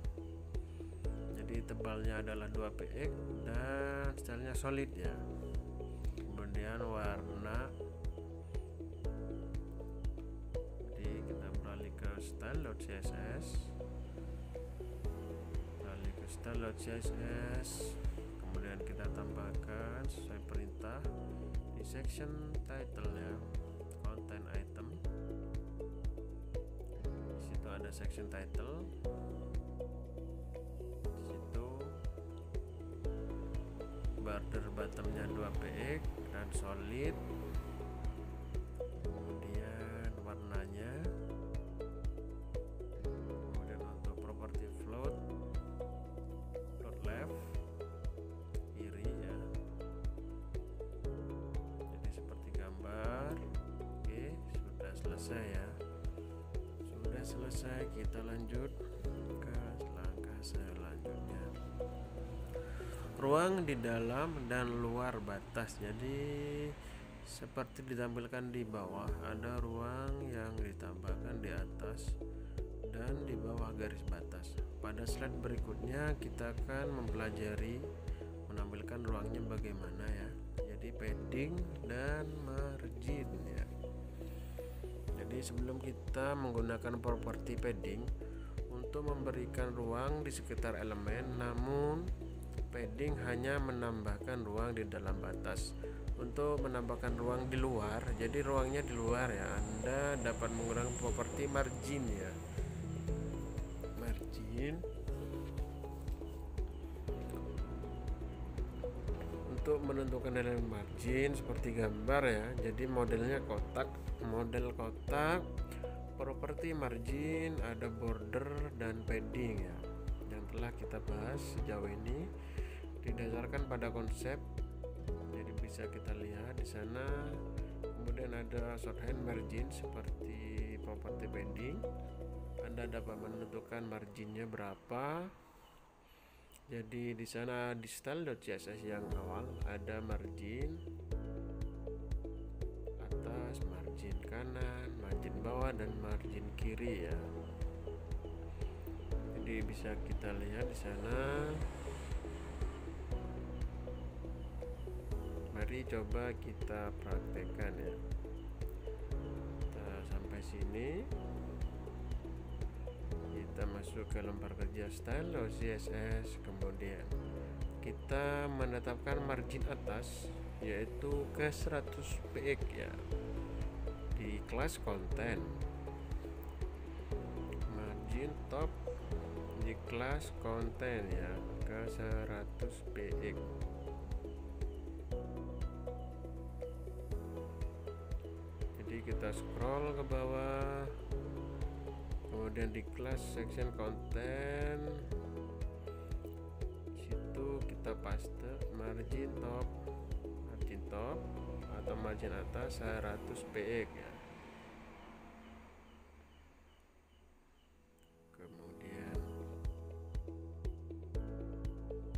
Jadi tebalnya adalah 2 px dan stylenya solid ya. Kemudian warna, jadi kita beralih ke style.css, kemudian kita tambahkan sesuai perintah di section title ya, content item. Di situ ada section title, di situ border bottomnya 2 px dan solid. Kemudian warnanya, kemudian untuk properti float left kiri ya, jadi seperti gambar. Oke, sudah selesai ya. Sudah selesai, kita lanjut ke langkah selanjutnya. Ruang di dalam dan luar batas, jadi seperti ditampilkan di bawah, ada ruang yang ditambahkan di atas dan di bawah garis batas. Pada slide berikutnya kita akan mempelajari menampilkan ruangnya bagaimana ya, jadi padding dan margin ya. Jadi sebelum kita menggunakan properti padding untuk memberikan ruang di sekitar elemen, namun padding hanya menambahkan ruang di dalam batas. Untuk menambahkan ruang di luar, jadi ruangnya di luar ya, Anda dapat menggunakan properti margin ya. Margin untuk menentukan elemen margin seperti gambar ya, jadi modelnya kotak, model kotak. Properti margin ada border dan padding ya, yang telah kita bahas sejauh ini didasarkan pada konsep. Jadi bisa kita lihat di sana. Kemudian ada shorthand margin seperti properti padding. Anda dapat menentukan marginnya berapa. Jadi di sana di style.css yang awal ada margin atas, margin kanan, margin bawah dan margin kiri ya. Jadi bisa kita lihat di sana. Mari coba kita praktekkan ya. Kita sampai sini, kita masuk ke lembar kerja style.css, kemudian kita menetapkan margin atas yaitu ke 100 px ya di kelas konten, margin top di kelas konten ya ke 100 px. Jadi kita scroll ke bawah, kemudian di kelas section konten, situ kita paste margin top top atau margin atas 100 px ya. Kemudian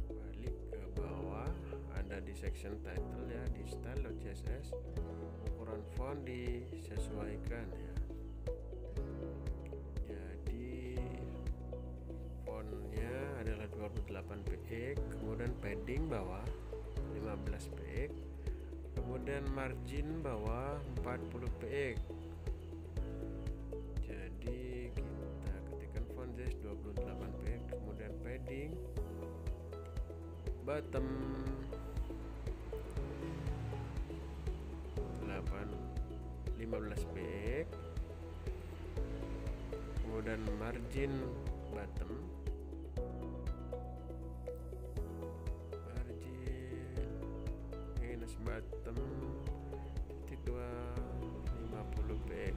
balik ke bawah, ada di section title ya, di style.css, ukuran font disesuaikan ya. Jadi fontnya adalah 28 px, kemudian padding bawah 15 px, kemudian margin bawah 40 px. Jadi kita ketikkan font size 28 px, kemudian padding bottom 15 px, kemudian margin bottom minus bottom titik 2 50 px.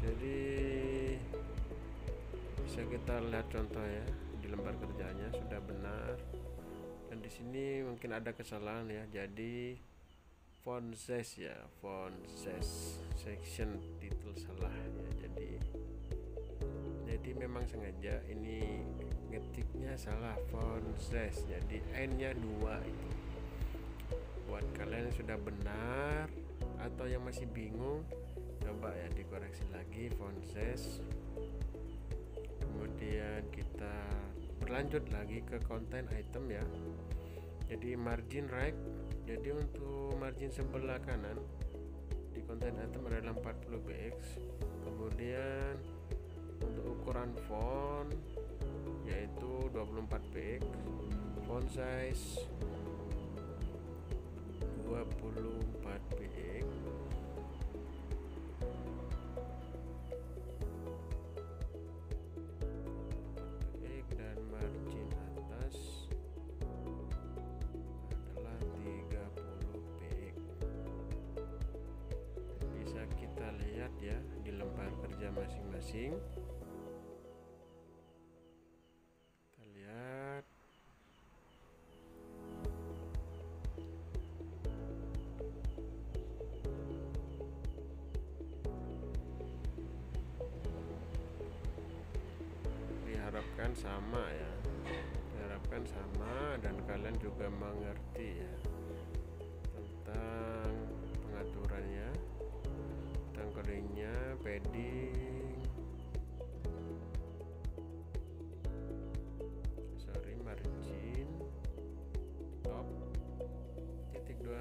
Jadi bisa kita lihat contoh ya, di lembar kerjanya sudah benar, dan di sini mungkin ada kesalahan ya. Jadi font size ya, font size section title salah ya. Jadi memang sengaja ini ngetiknya salah, font size, jadi n-nya 2 itu. Buat kalian yang sudah benar atau yang masih bingung, coba ya dikoreksi lagi font size. Kemudian kita berlanjut lagi ke content item ya. Jadi margin right, jadi untuk margin sebelah kanan di content item adalah 40 px. Kemudian untuk ukuran font yaitu 24 px, font size 24 px. Dan margin atas adalah 30 px. Bisa kita lihat ya di lembar kerja masing-masing. Kita lihat diharapkan sama ya, diharapkan sama, dan kalian juga mengerti ya tentang pengaturannya, tentang codingnya, padding, margin top titik 2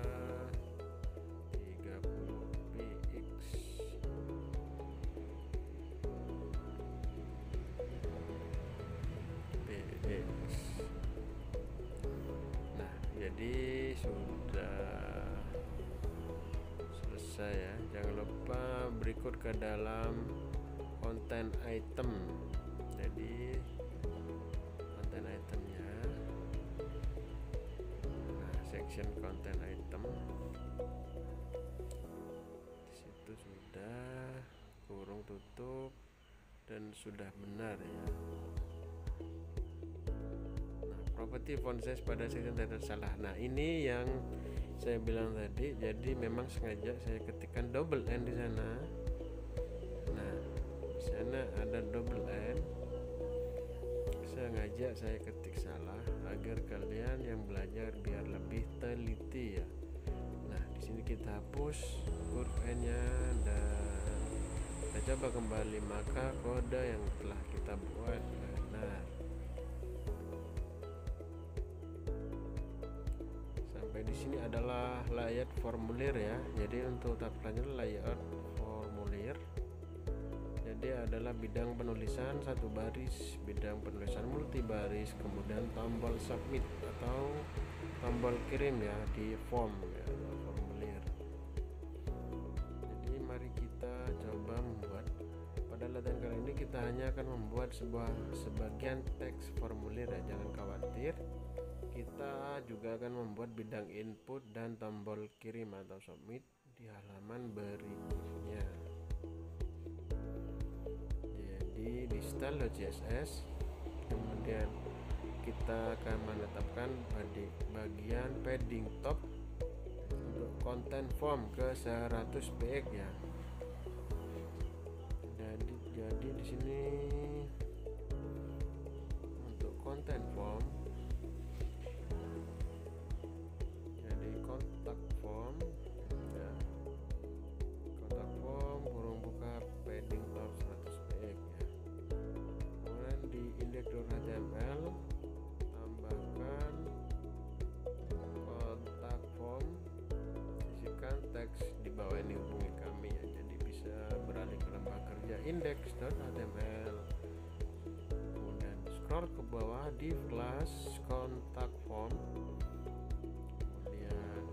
30 px. Nah, jadi sudah selesai ya. Jangan lupa berikut ke dalam content item. Jadi content itemnya, nah, section content item di situ sudah kurung tutup dan sudah benar ya. Properti font size pada section title salah. Nah, ini yang saya bilang tadi. Jadi memang sengaja saya ketikkan double N di sana. Nah, di sana ada double N. Sengaja saya ketik salah agar kalian yang belajar biar lebih teliti ya. Nah, di sini kita hapus huruf N-nya dan kita coba kembali, maka kode yang telah kita buat benar. Di sini adalah layout formulir ya. Jadi untuk tampilannya layout formulir. Jadi adalah bidang penulisan satu baris, bidang penulisan multi baris, kemudian tombol submit atau tombol kirim ya di form ya, formulir. Jadi mari kita coba membuat. Pada latihan kali ini kita hanya akan membuat sebagian teks formulir ya. Jangan khawatir. Kita juga akan membuat bidang input dan tombol kirim atau submit di halaman berikutnya. Jadi di style.css, kemudian kita akan menetapkan bagian padding top konten form ke 100 px ya. Jadi di sini untuk konten form, jadi kontak form ya, kontak form kurung buka padding top 100 px ya. Kemudian di index.html tambahkan kontak form, isikan teks di bawah ini hubungi kami ya. Jadi bisa beralih ke lembar kerja index.html, kemudian scroll ke bawah div class kontak form, kemudian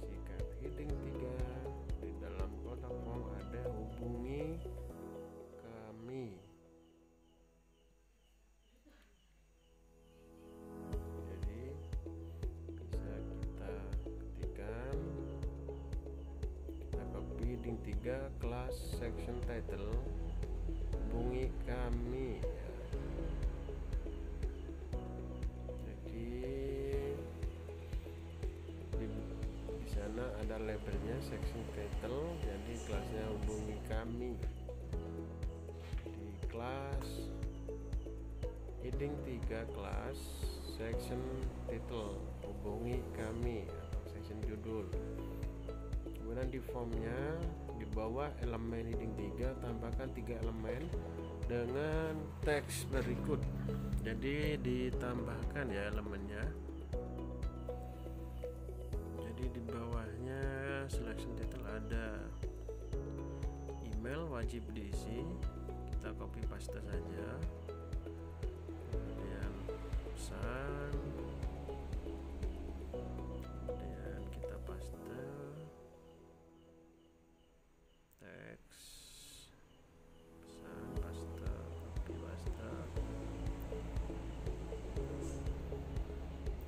isikan heading 3, di dalam kontak form ada hubungi kami. Jadi bisa kita ketikkan, kita copy heading 3 class section title hubungi kami ya. Jadi di sana ada labelnya section title, jadi kelasnya hubungi kami. Di kelas heading 3 kelas section title hubungi kami atau section judul. Kemudian di formnya di bawah elemen heading 3 tambahkan 3 elemen dengan teks berikut. Jadi ditambahkan ya elemennya. Jadi di bawahnya selection title ada email wajib diisi, kita copy paste saja. Kemudian pesan, kemudian kita paste teks, pesan, paste, copy paste.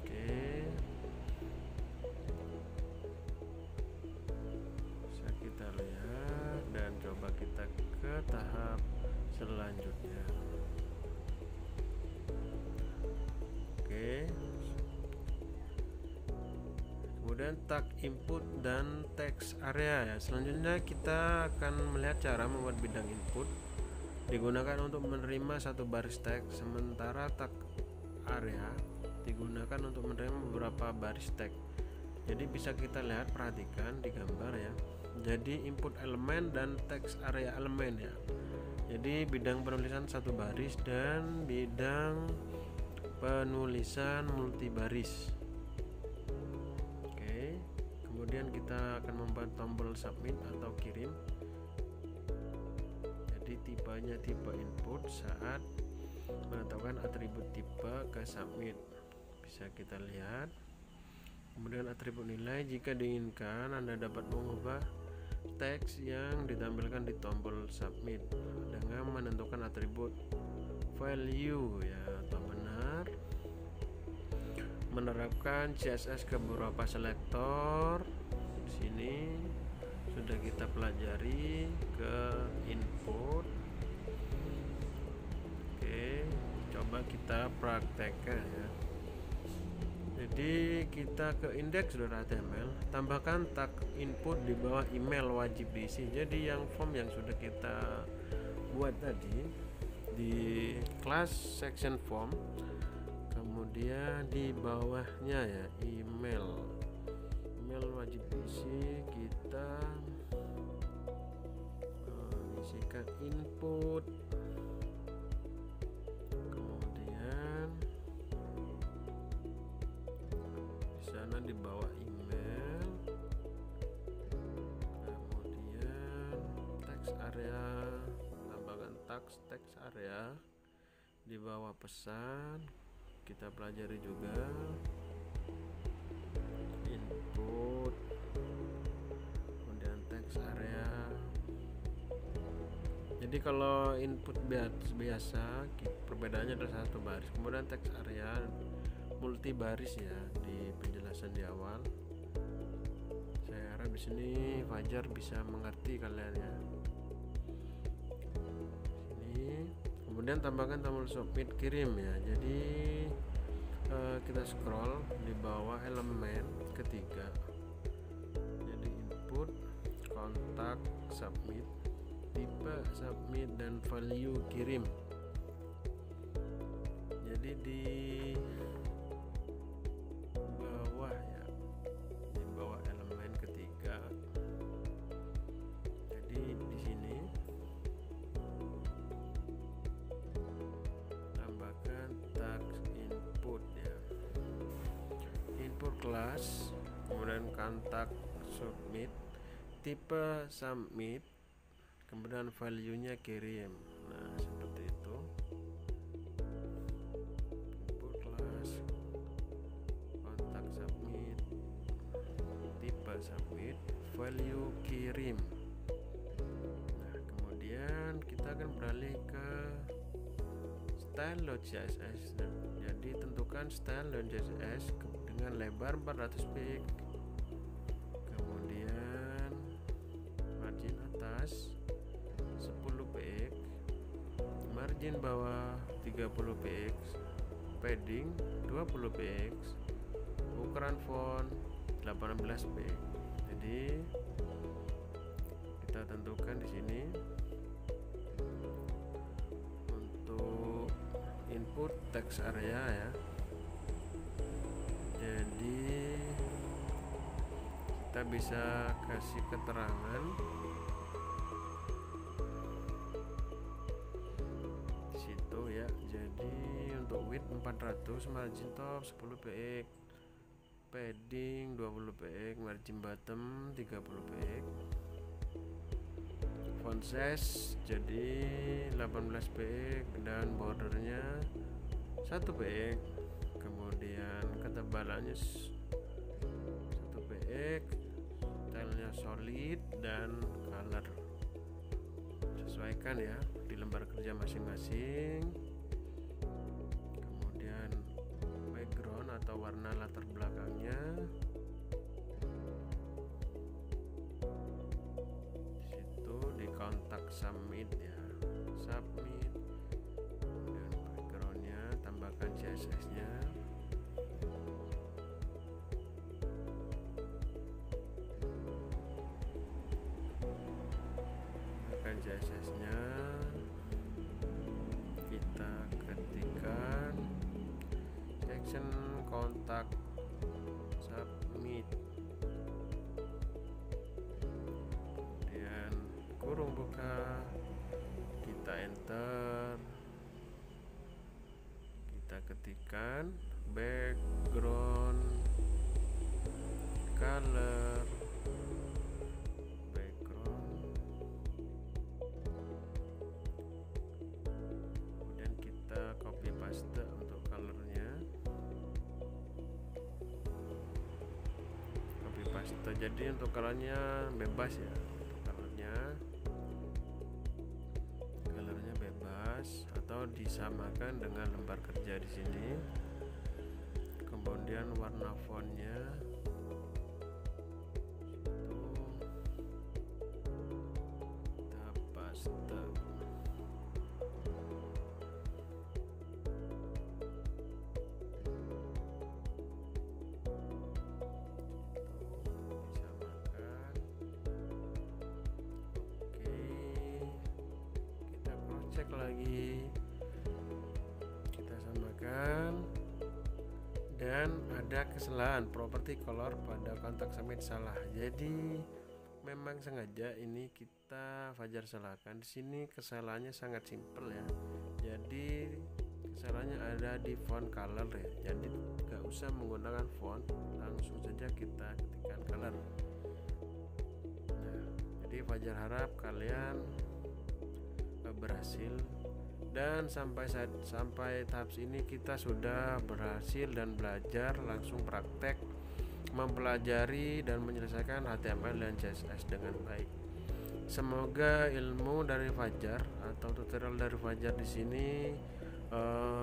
Oke, bisa kita lihat dan coba kita ke tahap selanjutnya. Oke, kemudian tag input dan text area ya. Selanjutnya kita akan melihat cara membuat bidang input digunakan untuk menerima satu baris teks, sementara tag area digunakan untuk menerima beberapa baris teks. Jadi bisa kita lihat, perhatikan di gambar ya. Jadi input elemen dan text area elemen ya. Jadi bidang penulisan satu baris dan bidang penulisan multibaris. Oke, kemudian kita akan membuat tombol submit atau kirim. Jadi tipenya tipe input saat menetapkan atribut tipe ke submit, bisa kita lihat. Kemudian atribut nilai, jika diinginkan Anda dapat mengubah teks yang ditampilkan di tombol submit dengan menentukan atribut value ya atau benar, menerapkan CSS ke beberapa selektor. Di sini sudah kita pelajari ke input. Oke, coba kita praktekkan ya. Jadi kita ke index.html, tambahkan tag input di bawah email wajib diisi. Jadi yang form yang sudah kita buat tadi di class section form, kemudian di bawahnya ya email wajib diisi, kita isikan input, kemudian di sana di bawah email, kemudian text area, tambahkan text area, di bawah pesan kita pelajari juga input, kemudian text area. Jadi kalau input biasa perbedaannya adalah satu baris, kemudian text area multi baris ya di penjelasan di awal. Saya harap di sini Fajar bisa mengerti kalian ya. Sini kemudian tambahkan tombol submit kirim ya. Jadi Kita scroll di bawah elemen ketiga, jadi input, kontak, submit, tipe submit, dan value kirim. Jadi di bawah ya, di bawah elemen ketiga, jadi di sini tambahkan tag input ya, input kelas, kemudian kontak submit, tipe submit, kemudian value nya kirim. Nah seperti itu, input kelas, kontak submit, tipe submit, value kirim. Nah kemudian kita akan beralih ke style.css. Jadi tentukan style.css dengan lebar 400 pix, kemudian margin atas 10 px, margin bawah 30 px, padding 20 px, ukuran font 18 px. Jadi kita tentukan di sini untuk input text area ya. Jadi kita bisa kasih keterangan di situ ya. Jadi untuk width 400, margin top 10 px, padding 20 px, margin bottom 30 px, font size jadi 18 px dan bordernya 1 px, kemudian ketebalannya 1 px, stylenya solid, dan color sesuaikan ya di lembar kerja masing-masing. Kemudian background atau warna latar belakangnya di situ di kontak submit ya, submit, kemudian backgroundnya tambahkan CSS nya, tambahkan CSS nya, kita ketikkan section kontak submit, kemudian kurung buka, kita enter, kita ketikkan background color, background, kemudian kita copy paste untuk colornya, copy paste. Jadi untuk colornya bebas ya, untuk colornya bebas atau disamakan dengan lembar kerja di sini. Kemudian warna fontnya kita paste. Disamakan. Oke, kita cross check lagi, kita samakan. Dan ada kesalahan properti color pada kontak submit salah. Jadi memang sengaja ini kita Fajar salahkan. Di sini kesalahannya sangat simpel ya. Jadi kesalahannya ada di font color ya. Jadi gak usah menggunakan font, langsung saja kita ketikkan color. Nah, jadi Fajar harap kalian berhasil. Dan sampai tahap ini kita sudah berhasil dan belajar langsung praktek mempelajari dan menyelesaikan HTML dan CSS dengan baik. Semoga ilmu dari Fajar atau tutorial dari Fajar di sini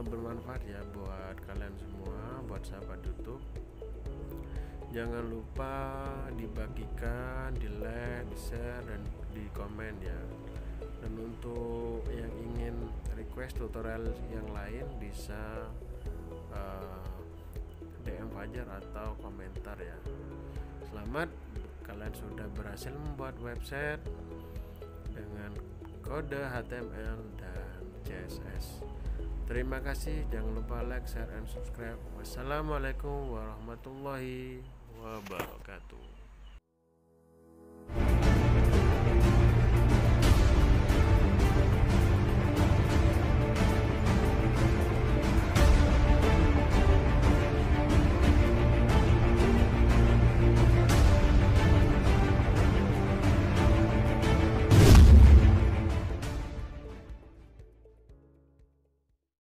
bermanfaat ya buat kalian semua, buat sahabat YouTube. Jangan lupa dibagikan, di like, di share, dan di komen ya. Dan untuk yang ingin request tutorial yang lain bisa Fajar atau komentar ya. Selamat, kalian sudah berhasil membuat website dengan kode HTML dan CSS. Terima kasih, jangan lupa like, share, and subscribe. Wassalamualaikum warahmatullahi wabarakatuh.